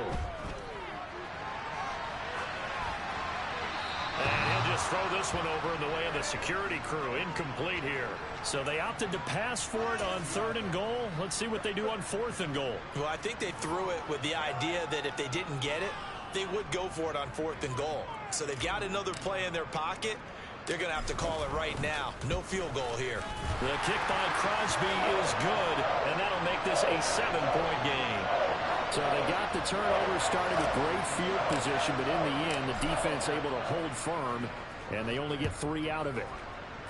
B: And he'll just throw this one over in the way of the security crew. Incomplete here. So they opted to pass for it on 3rd and goal. Let's see what they do on 4th and goal.
C: Well, I think they threw it with the idea that if they didn't get it, they would go for it on 4th and goal. So they've got another play in their pocket. They're going to have to call it right now. No field goal here.
B: The kick by Crosby is good, and that'll make this a 7-point game. So they got the turnover, started with great field position, but in the end, the defense able to hold firm, and they only get 3 out of it.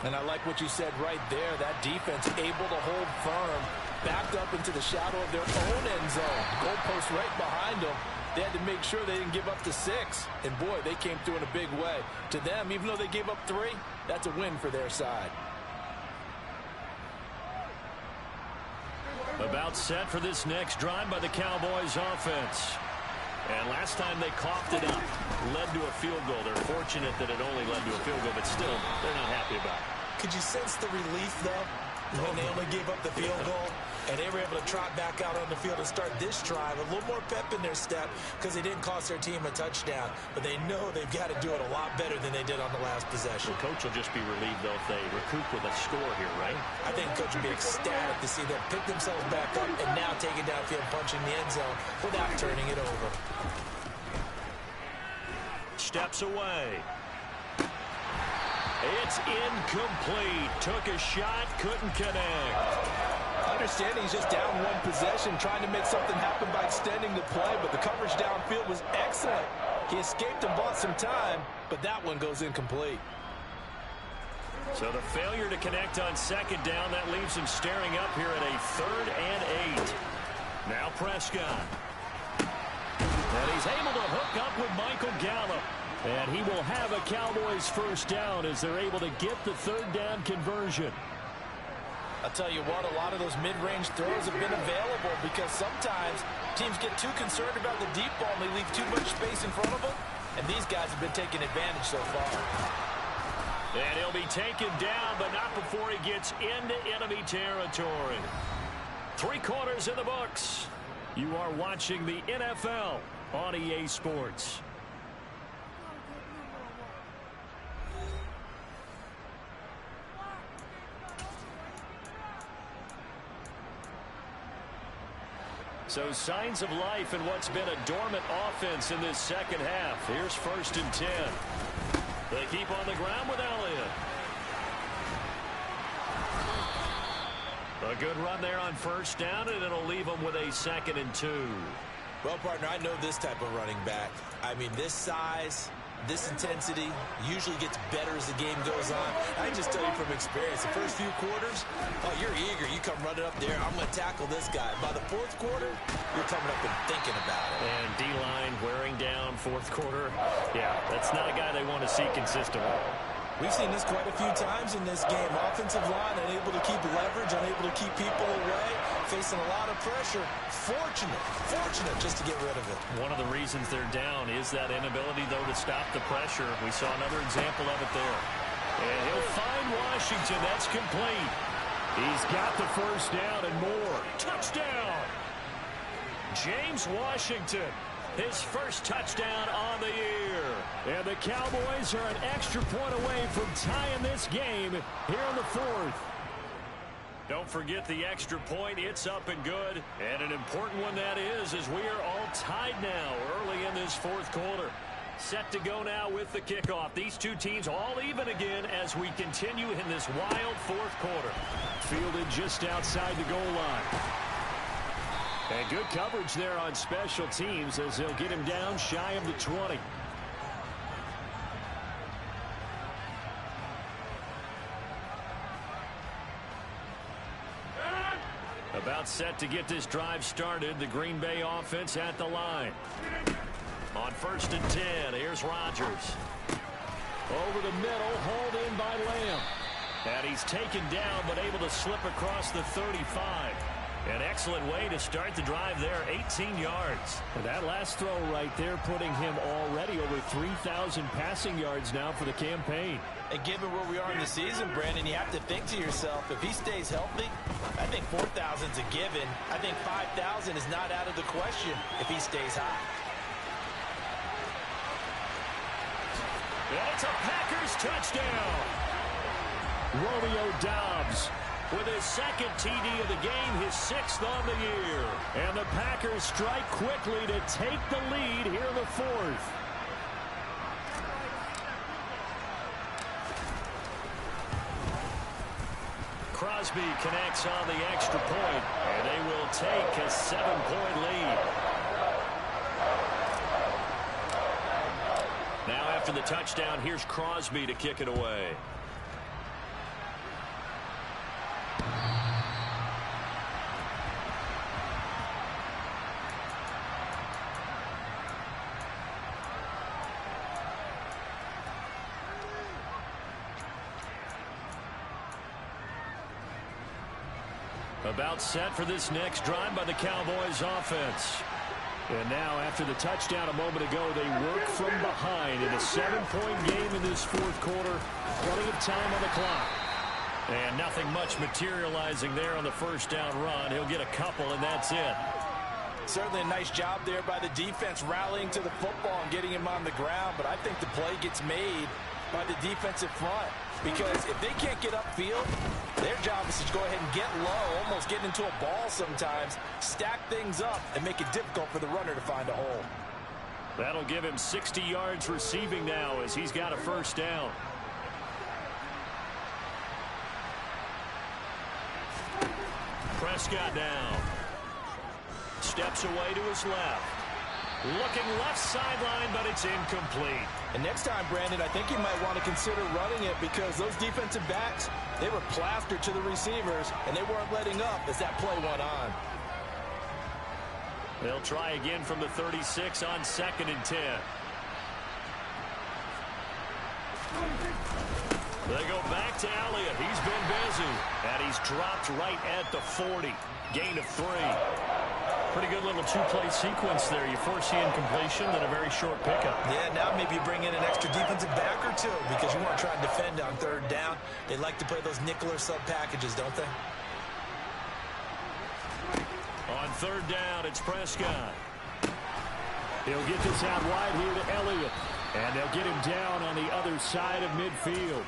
C: And I like what you said right there. That defense able to hold firm, backed up into the shadow of their own end zone. Goalpost right behind them. They had to make sure they didn't give up the 6. And, boy, they came through in a big way. To them, even though they gave up 3, that's a win for their side.
B: About set for this next drive by the Cowboys offense. And last time they coughed it up, led to a field goal. They're fortunate that it only led to a field goal, but still, they're not happy about it.
C: Could you sense the relief, though, when they only gave up the field goal? And they were able to trot back out on the field and start this drive. A little more pep in their step because they didn't cost their team a touchdown. But they know they've got to do it a lot better than they did on the last possession.
B: The coach will just be relieved, though, if they recoup with a score here, right?
C: I think the coach will be ecstatic to see them pick themselves back up and now take it downfield, punching the end zone without turning it over.
B: Steps away. It's incomplete. Took a shot, couldn't connect.
C: Understanding he's just down 1 possession, trying to make something happen by extending the play, but the coverage downfield was excellent. He escaped and bought some time, but that one goes incomplete.
B: So the failure to connect on 2nd down, that leaves him staring up here at a 3rd and 8. Now Prescott. And he's able to hook up with Michael Gallup. And he will have a Cowboys first down as they're able to get the third down conversion.
C: I'll tell you what, a lot of those mid-range throws have been available because sometimes teams get too concerned about the deep ball and they leave too much space in front of them. And these guys have been taking advantage so far.
A: And he'll be taken down, but not before he gets into enemy territory. 3 quarters in the books. You are watching the NFL on EA Sports. So signs of life in what's been a dormant offense in this second half. Here's 1st and 10. They keep on the ground with Elliott. A good run there on 1st down, and it'll leave them with a 2nd and 2.
C: Well, partner, I know this type of running back. I mean, this size, this intensity usually gets better as the game goes on. I can just tell you from experience, the first few quarters, oh, you're eager. You come running up there, I'm going to tackle this guy. By the 4th quarter, you're coming up and thinking about it.
A: And D-line wearing down 4th quarter. Yeah, that's not a guy they want to see consistently.
C: We've seen this quite a few times in this game. Offensive line unable to keep leverage, unable to keep people away, facing a lot of pressure. Fortunate just to get rid of it.
A: One of the reasons they're down is that inability, though, to stop the pressure. We saw another example of it there. And he'll find Washington. That's complete.
B: He's got the first down and more.
A: Touchdown! James Washington. His first touchdown on the year.
B: And the Cowboys are an extra point away from tying this game here in the 4th.
A: Don't forget the extra point. It's up and good. And an important one that is, as we are all tied now early in this 4th quarter. Set to go now with the kickoff. These two teams all even again as we continue in this wild 4th quarter.
B: Fielded just outside the goal line. And good coverage there on special teams as they'll get him down shy of the 20.
A: About set to get this drive started. The Green Bay offense at the line. On 1st and 10, here's Rodgers.
B: Over the middle, hauled in by Lamb.
A: And he's taken down, but able to slip across the 35. An excellent way to start the drive there, 18 yards.
B: And that last throw right there putting him already over 3,000 passing yards now for the campaign.
C: And given where we are in the season, Brandon, you have to think to yourself, if he stays healthy, I think 4,000's a given. I think 5,000 is not out of the question if he stays hot.
A: And it's a Packers touchdown.
B: Romeo Doubs
A: with his 2nd TD of the game, his 6th on the year.
B: And the Packers strike quickly to take the lead here in the 4th.
A: Crosby connects on the extra point, and they will take a 7-point lead. Now after the touchdown, here's Crosby to kick it away. About set for this next drive by the Cowboys offense.
B: And now after the touchdown a moment ago, they work from behind in a 7-point game in this 4th quarter. Plenty of time on the clock.
A: And nothing much materializing there on the 1st down run. He'll get a couple, and that's it.
C: Certainly a nice job there by the defense rallying to the football and getting him on the ground. But I think the play gets made by the defensive front. Because if they can't get upfield, their job is to go ahead and get low, almost get into a ball sometimes, stack things up, and make it difficult for the runner to find a hole.
A: That'll give him 60 yards receiving now as he's got a 1st down. Prescott down. Steps away to his left. Looking left sideline, but it's incomplete.
C: And next time, Brandon, I think you might want to consider running it because those defensive backs, they were plastered to the receivers, and they weren't letting up as that play went on.
A: They'll try again from the 36 on 2nd and 10. They go back to Elliott. He's been busy. And he's dropped right at the 40. Gain of 3. Pretty good little two-play sequence there. You force the incompletion, then a very short pickup.
C: Yeah, now maybe you bring in an extra defensive back or two because you want to try and defend on 3rd down. They like to play those nickel or sub packages, don't they?
A: On 3rd down, it's Prescott.
B: He'll get this out wide here to Elliott. And they'll get him down on the other side of midfield.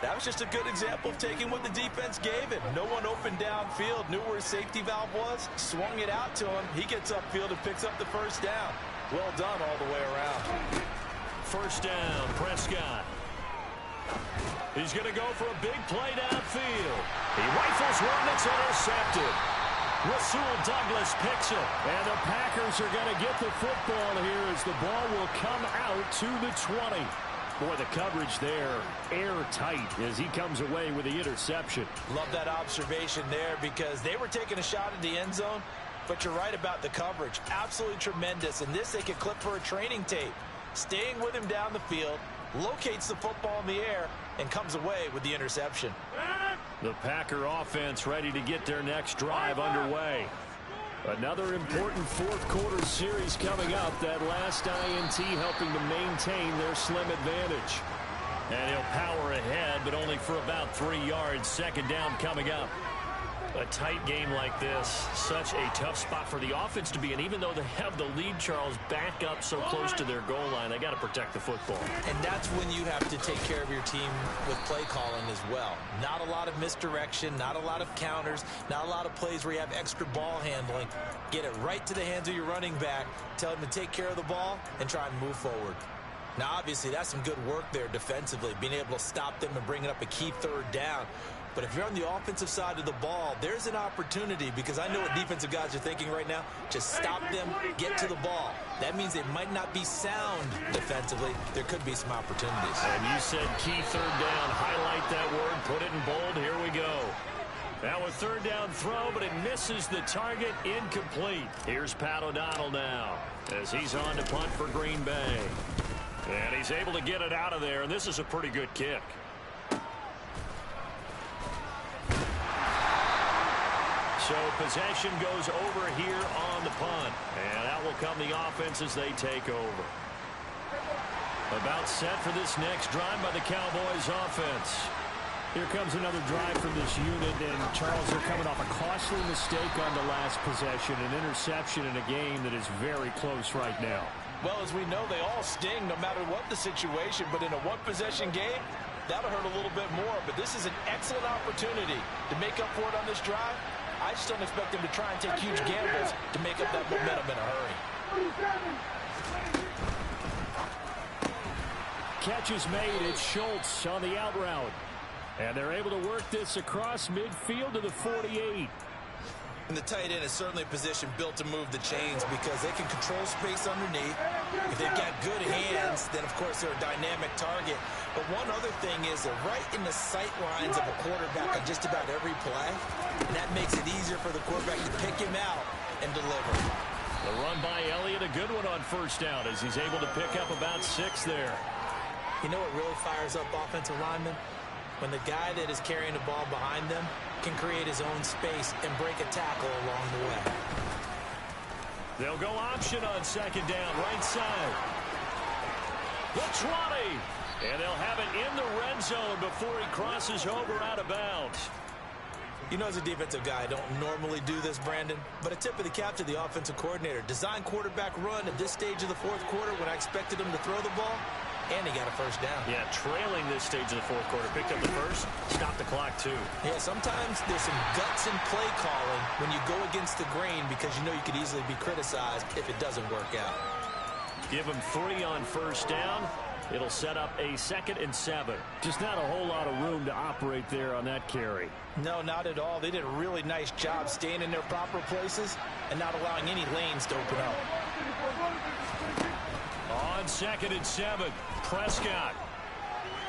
C: That was just a good example of taking what the defense gave him. No one open downfield, knew where his safety valve was, swung it out to him. He gets upfield and picks up the 1st down. Well done all the way around.
A: 1st down, Prescott. He's going to go for a big play downfield. He rifles one that's intercepted. Rasul Douglas picks it.
B: And the Packers are going to get the football here as the ball will come out to the 20. Boy, the coverage there, airtight as he comes away with the interception.
C: Love that observation there because they were taking a shot at the end zone, but you're right about the coverage. Absolutely tremendous. And this they could clip for a training tape. Staying with him down the field, locates the football in the air, and comes away with the interception.
B: The Packer offense ready to get their next drive underway. Another important 4th quarter series coming up. That last INT helping to maintain their slim advantage.
A: And he'll power ahead, but only for about 3 yards. 2nd down coming up. A tight game like this, such a tough spot for the offense to be in. Even though they have the lead, Charles, back up so close to their goal line, they got to protect the football.
C: And that's when you have to take care of your team with play calling as well. Not a lot of misdirection, not a lot of counters, not a lot of plays where you have extra ball handling. Get it right to the hands of your running back, tell him to take care of the ball, and try and move forward. Now, obviously, that's some good work there defensively, being able to stop them and bringing up a key 3rd down. But if you're on the offensive side of the ball, there's an opportunity because I know what defensive guys are thinking right now. Just stop them, get to the ball. That means they might not be sound defensively. There could be some opportunities.
A: And you said key 3rd down. Highlight that word. Put it in bold. Here we go. Now a 3rd down throw, but it misses the target. Incomplete. Here's Pat O'Donnell now as he's on to punt for Green Bay. And he's able to get it out of there, and this is a pretty good kick. So possession goes over here on the punt. And that will come the offense as they take over. About set for this next drive by the Cowboys offense.
B: Here comes another drive from this unit, and Charles, are coming off a costly mistake on the last possession, an interception in a game that is very close right now.
C: Well, as we know, they all sting no matter what the situation, but in a one-possession game, that'll hurt a little bit more. But this is an excellent opportunity to make up for it on this drive. I just don't expect them to try and take huge gambles to make up that momentum in a hurry.
B: Catch is made. It's Schultz on the out route. And they're able to work this across midfield to the 48.
C: And the tight end is certainly a position built to move the chains because they can control space underneath. If they've got good hands, then, of course, they're a dynamic target. But one other thing is they're right in the sight lines of a quarterback on just about every play. And that makes it easier for the quarterback to pick him out and deliver.
A: The run by Elliott, a good one on 1st down as he's able to pick up about 6 there.
C: You know what really fires up offensive linemen? When the guy that is carrying the ball behind them can create his own space and break a tackle along the way.
A: They'll go option on 2nd down, right side. The 20. And they'll have it in the red zone before he crosses over out of bounds.
C: You know, as a defensive guy, I don't normally do this, Brandon, but a tip of the cap to the offensive coordinator. Design quarterback run at this stage of the 4th quarter when I expected him to throw the ball. And he got a 1st down.
A: Yeah, trailing this stage of the 4th quarter. Picked up the 1st, stopped the clock, too.
C: Yeah, sometimes there's some guts in play calling when you go against the grain because you know you could easily be criticized if it doesn't work out.
A: Give him 3 on 1st down. It'll set up a 2nd and 7.
B: Just not a whole lot of room to operate there on that carry.
C: No, not at all. They did a really nice job staying in their proper places and not allowing any lanes to open up.
A: On 2nd and 7, Prescott.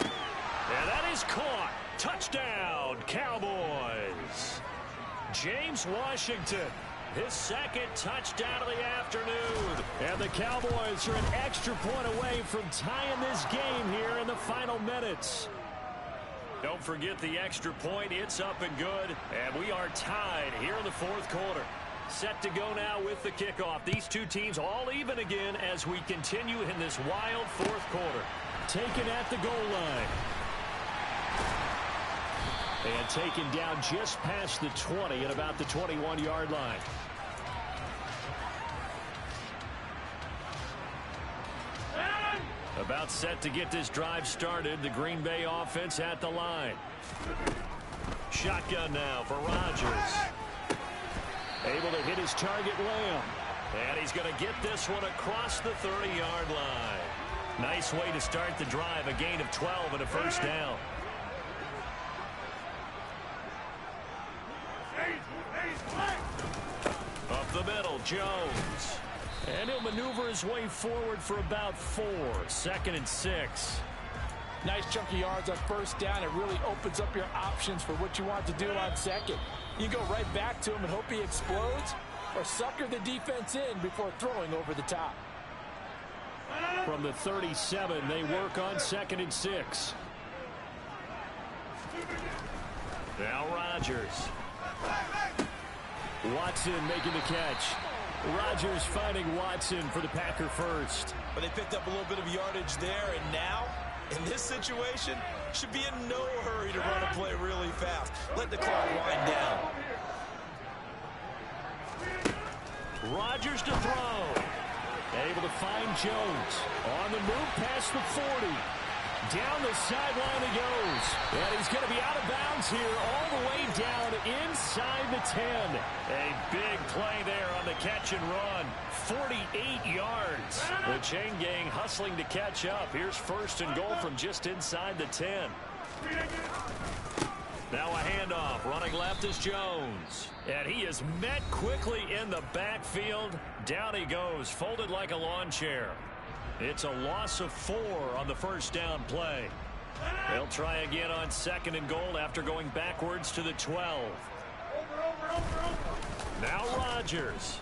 A: And that is caught. Touchdown, Cowboys. James Washington his second touchdown of the afternoon.
B: And the Cowboys are an extra point away from tying this game here in the final minutes.
A: Don't forget the extra point. It's up and good. And we are tied here in the fourth quarter. Set to go now with the kickoff. These two teams all even again as we continue in this wild fourth quarter.
B: Taken at the goal line. And taken down just past the 20 at about the 21-yard line.
A: About set to get this drive started. The Green Bay offense at the line. Shotgun now for Rodgers.
B: Able to hit his target, Lamb.
A: And he's going to get this one across the 30-yard line. Nice way to start the drive. A gain of 12 and a first down. Up the middle, Jones.
B: And he'll maneuver his way forward for about 4. 2nd and 6.
C: Nice chunk of yards on first down. It really opens up your options for what you want to do on second. You go right back to him and hope he explodes, or sucker the defense in before throwing over the top.
B: From the 37, they work on 2nd and 6.
A: Now Rodgers.
B: Watson making the catch. Rodgers finding Watson for the Packer first.
C: But they picked up a little bit of yardage there, and now, in this situation, should be in no hurry to run a play really fast. Let the clock wind down.
B: Rodgers to throw. Able to find Jones. On the move past the 40. Down the sideline he goes. And he's going to be out of bounds here all the way down inside the 10.
A: A big play there on the catch and run. 48 yards. The chain gang hustling to catch up. Here's 1st and goal from just inside the 10. Now a handoff. Running left is Jones. And he is met quickly in the backfield. Down he goes, folded like a lawn chair. It's a loss of 4 on the first down play. They'll try again on 2nd and goal after going backwards to the 12. Now Rodgers.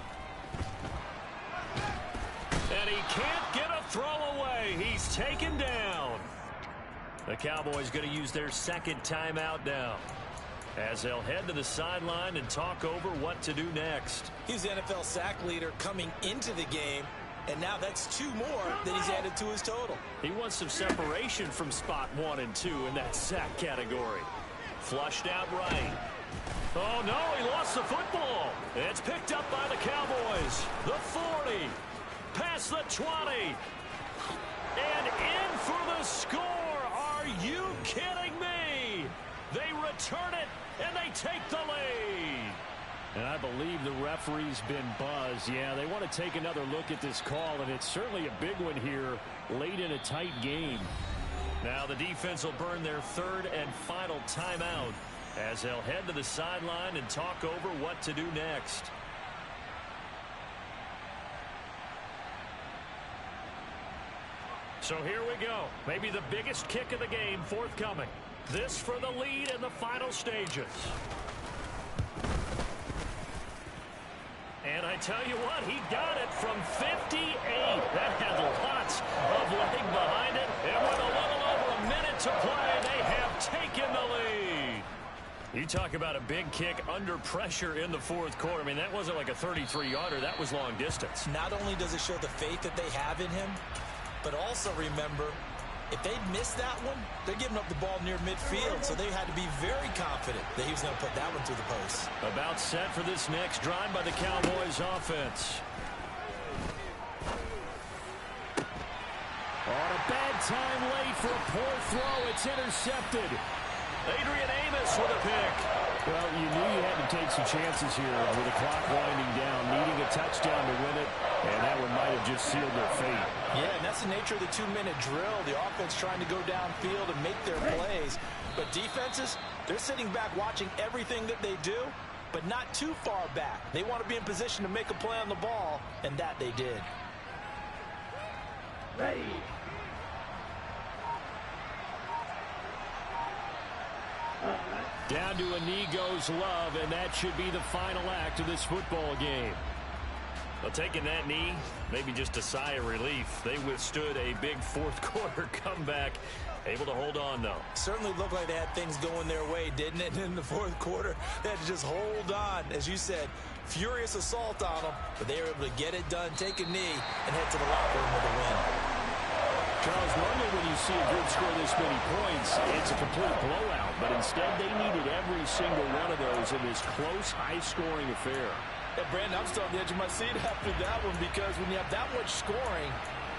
A: And he can't get a throw away. He's taken down. The Cowboys going to use their 2nd timeout now, as they'll head to the sideline and talk over what to do next.
C: He's the NFL sack leader coming into the game, and now that's 2 more that he's added to his total.
A: He wants some separation from spot 1 and 2 in that sack category. Flushed out right. Oh, no, he lost the football. It's picked up by the Cowboys. The 40. Past the 20. And in for the score. Are you kidding me? They return it, and they take the lead.
B: And I believe the referee's been buzzed. Yeah, they want to take another look at this call, and it's certainly a big one here late in a tight game.
A: Now the defense will burn their 3rd and final timeout as they'll head to the sideline and talk over what to do next. So here we go. Maybe the biggest kick of the game forthcoming. This for the lead in the final stages. And I tell you what, he got it from 58. That had lots of leg behind it. And with a little over a minute to play, they have taken the lead. You talk about a big kick under pressure in the fourth quarter. I mean, that wasn't like a 33-yarder. That was long distance.
C: Not only does it show the faith that they have in him, but also remember, if they'd missed that one, they're giving up the ball near midfield, so they had to be very confident that he was going to put that one through the post.
A: About set for this next drive by the Cowboys offense.
B: On a bad time late for a poor throw. It's intercepted.
A: Adrian Amos with a pick.
B: Well, you knew you had to take some chances here with the clock winding down, needing a touchdown to win it, and that one might have just sealed their fate.
C: Yeah, and that's the nature of the 2-minute drill. The offense trying to go downfield and make their plays. But defenses, they're sitting back watching everything that they do, but not too far back. They want to be in position to make a play on the ball, and that they did.
D: Ready. All right.
B: Down to a knee goes Love, and that should be the final act of this football game.
A: Well, taking that knee, maybe just a sigh of relief. They withstood a big fourth quarter comeback. Able to hold on, though.
C: Certainly looked like they had things going their way, didn't it? In the fourth quarter, they had to just hold on. As you said, furious assault on them, but they were able to get it done, take a knee, and head to the locker room with a win.
B: Charles, normally when you see a group score this many points, it's a complete blowout. But instead, they needed every single one of those in this close, high-scoring affair.
C: Yeah, Brandon, I'm still on the edge of my seat after that one because when you have that much scoring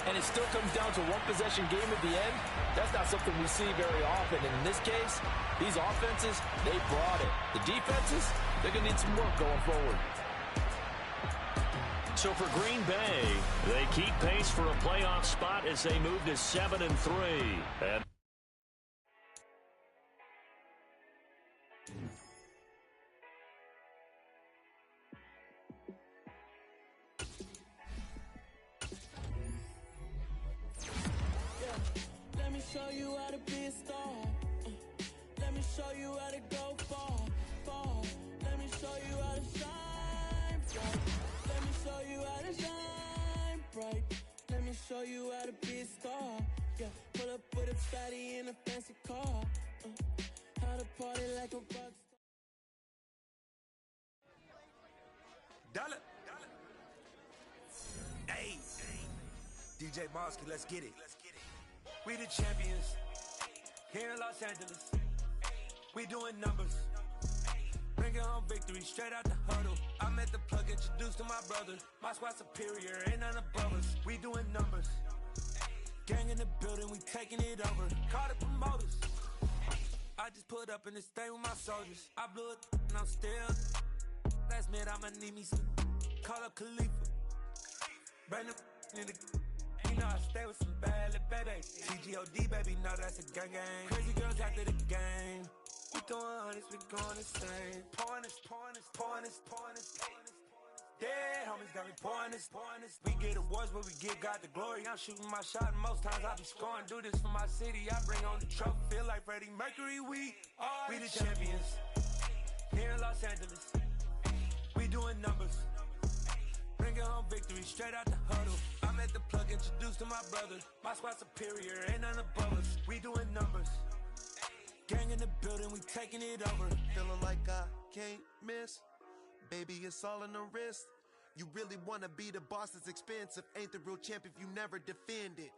C: and it still comes down to one-possession game at the end, that's not something we see very often. And in this case, these offenses, they brought it. The defenses, they're going to need some work going forward.
A: So for Green Bay, they keep pace for a playoff spot as they move to 7-3. And
D: let me show you how to be a star. Let me show you how to go far, far. Let me show you how to shine bright. Let me show you how to shine bright. Let me show you how to be a star. Yeah, pull up with a fatty in a fancy car. How to party like a rock star.
E: Dollar. Hey, DJ Mosky, let's get it. We the champions here in Los Angeles. We doing numbers. Bringing home victory straight out the huddle. I met the plug, introduced to my brother. My squad superior, ain't none above us. We doing numbers. Gang in the building, we taking it over. Call the promoters. I just put up in this thing with my soldiers. I blew it and I'm still. Last minute I'ma need me some. Call up Khalifa. Brand new in the. You know I stay with some bad little baby. TGOD baby, know that's a gang gang. Crazy girls after the game. We throwing hundreds, we going insane. Pouring this. Dead homies got me pouring this. We get awards, but we give God the glory. I'm shooting my shot, and most times I be scoring. Do this for my city, I bring on the trophy. Feel like Freddie Mercury, we the champions. Here in Los Angeles, we doing numbers. Bringing home victory straight out the huddle. I'm at the plug, introduced to my brother. My squad superior, ain't none above us. We doing numbers. Gang in the building, we taking it over.
F: Feeling like I can't miss. Baby, it's all in the wrist. You really wanna be the boss, it's expensive. Ain't the real champ if you never defend it.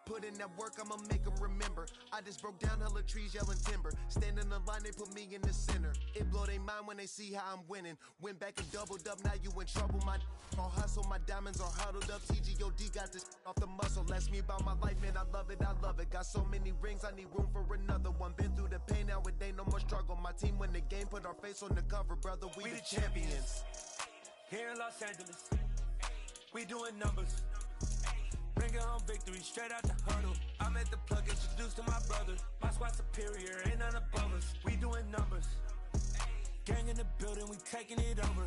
F: Put in that work, I'ma make them remember. I just broke down hella trees, yelling timber. Stand in the line, they put me in the center. It blow their mind when they see how I'm winning. Went back and doubled up, now you in trouble. My all hustle, my diamonds are huddled up. TGOD got this off the muscle. Ask me about my life, man, I love it. Got so many rings, I need room for another one. Been through the pain, now it ain't no more struggle. My team win the game, put our face on the cover, brother. We the champions.
E: Here in Los Angeles, we doing numbers. Bringing home victory straight out the huddle. I'm at the plug, introduced to my brother. My squad superior, ain't none above us. We doing numbers. Gang in the building, we taking it over.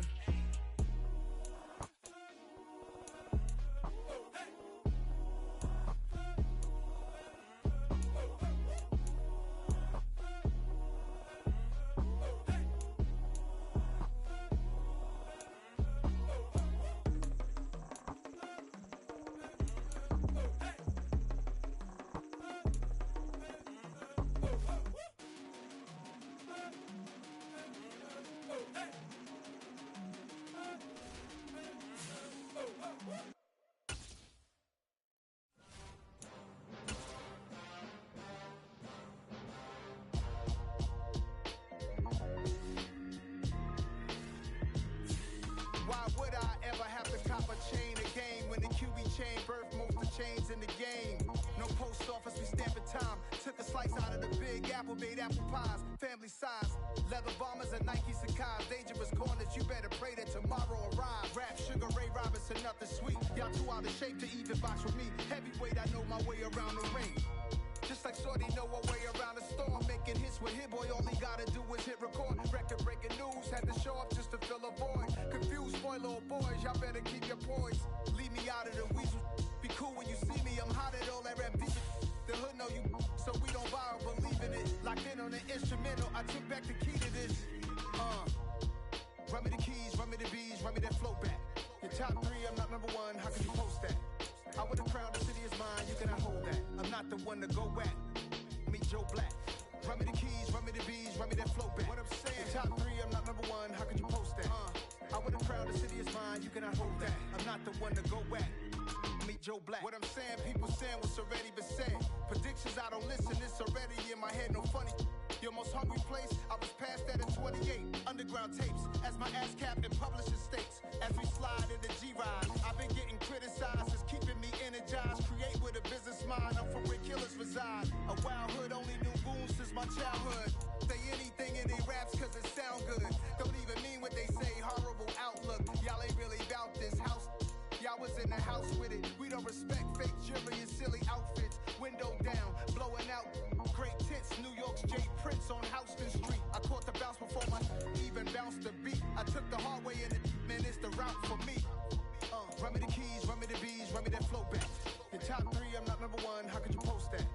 G: Why would I ever have to cop a chain again when the QB chain birthed most of the chains in the game? No post office, we stamping time. Took a slice out of the big apple, made apple pies, family size. Leather bombers and Nike Sacai's. Dangerous corners, you better pray that tomorrow arrives. Rap, Sugar Ray Robinson, nothing sweet. Y'all too out of shape to even box with me. Heavyweight, I know my way around the ring. Just like Shorty know her way around the storm. Making hits with Hit Boy, all he gotta do is hit record. Record breaking news, had to show up just to fill a void. Confused, spoil little boys, y'all better keep your poise. Leave me out of the weasel. Be cool when you see me, I'm hot at all that rap deep. The hood know you, so we don't borrow, believe in it. Locked in on the instrumental, Top 3, I'm not number 1, how can you post that? I would have crowned the city is mine, you cannot hold that. I'm not the one to go at. Meet Joe Black. Run me the keys, run me the bees, run me that flow back. What I'm saying, top 3, I'm not number 1, how could you post that? I would have crowned the city is mine, you cannot hold that. I'm not the one to go at. Meet Joe Black. What I'm saying, people saying what's already been said. Predictions, I don't listen, it's already in my head, no funny. Your most hungry place, I was past that at 28. Underground tapes, as my ass captain publishing states. As we slide in the G-Ride, I've been getting criticized, it's keeping me energized. Create with a business mind, I'm from where killers reside. A wild hood, only knew goons since my childhood. Say anything in they raps cause it sound good. Don't even mean what they say, horrible outlook. Y'all ain't really about this house. Y'all was in the house with it. We don't respect fake jewelry and silly outfits. Window down, blowing out. Great tits, New York's J. Prince on Houston Street. I caught the bounce before my even bounced the beat. I took the hard way in it, man, it's the route for me. Run me the keys, run me the bees, run me that flow back. Your top 3, I'm not number 1, how could you post that?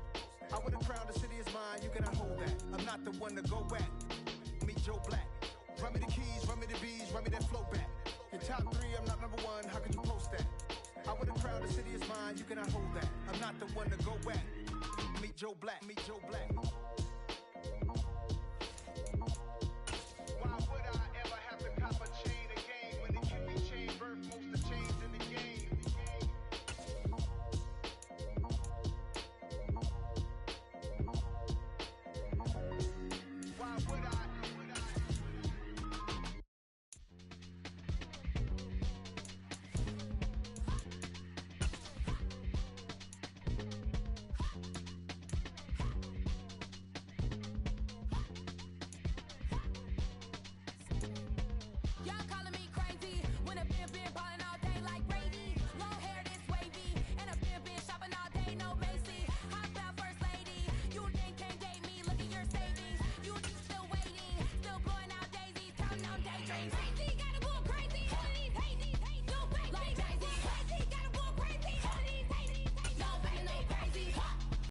G: I would have crowned the city is mine, you cannot hold that. I'm not the one to go at. Meet Joe Black. Run me the keys, run me the bees, run me that flow back. Your top 3, I'm not number 1, how could you post that? I would have crowned the city is mine, you cannot hold that. I'm not the one to go at. Meet Joe Black, meet Joe Black.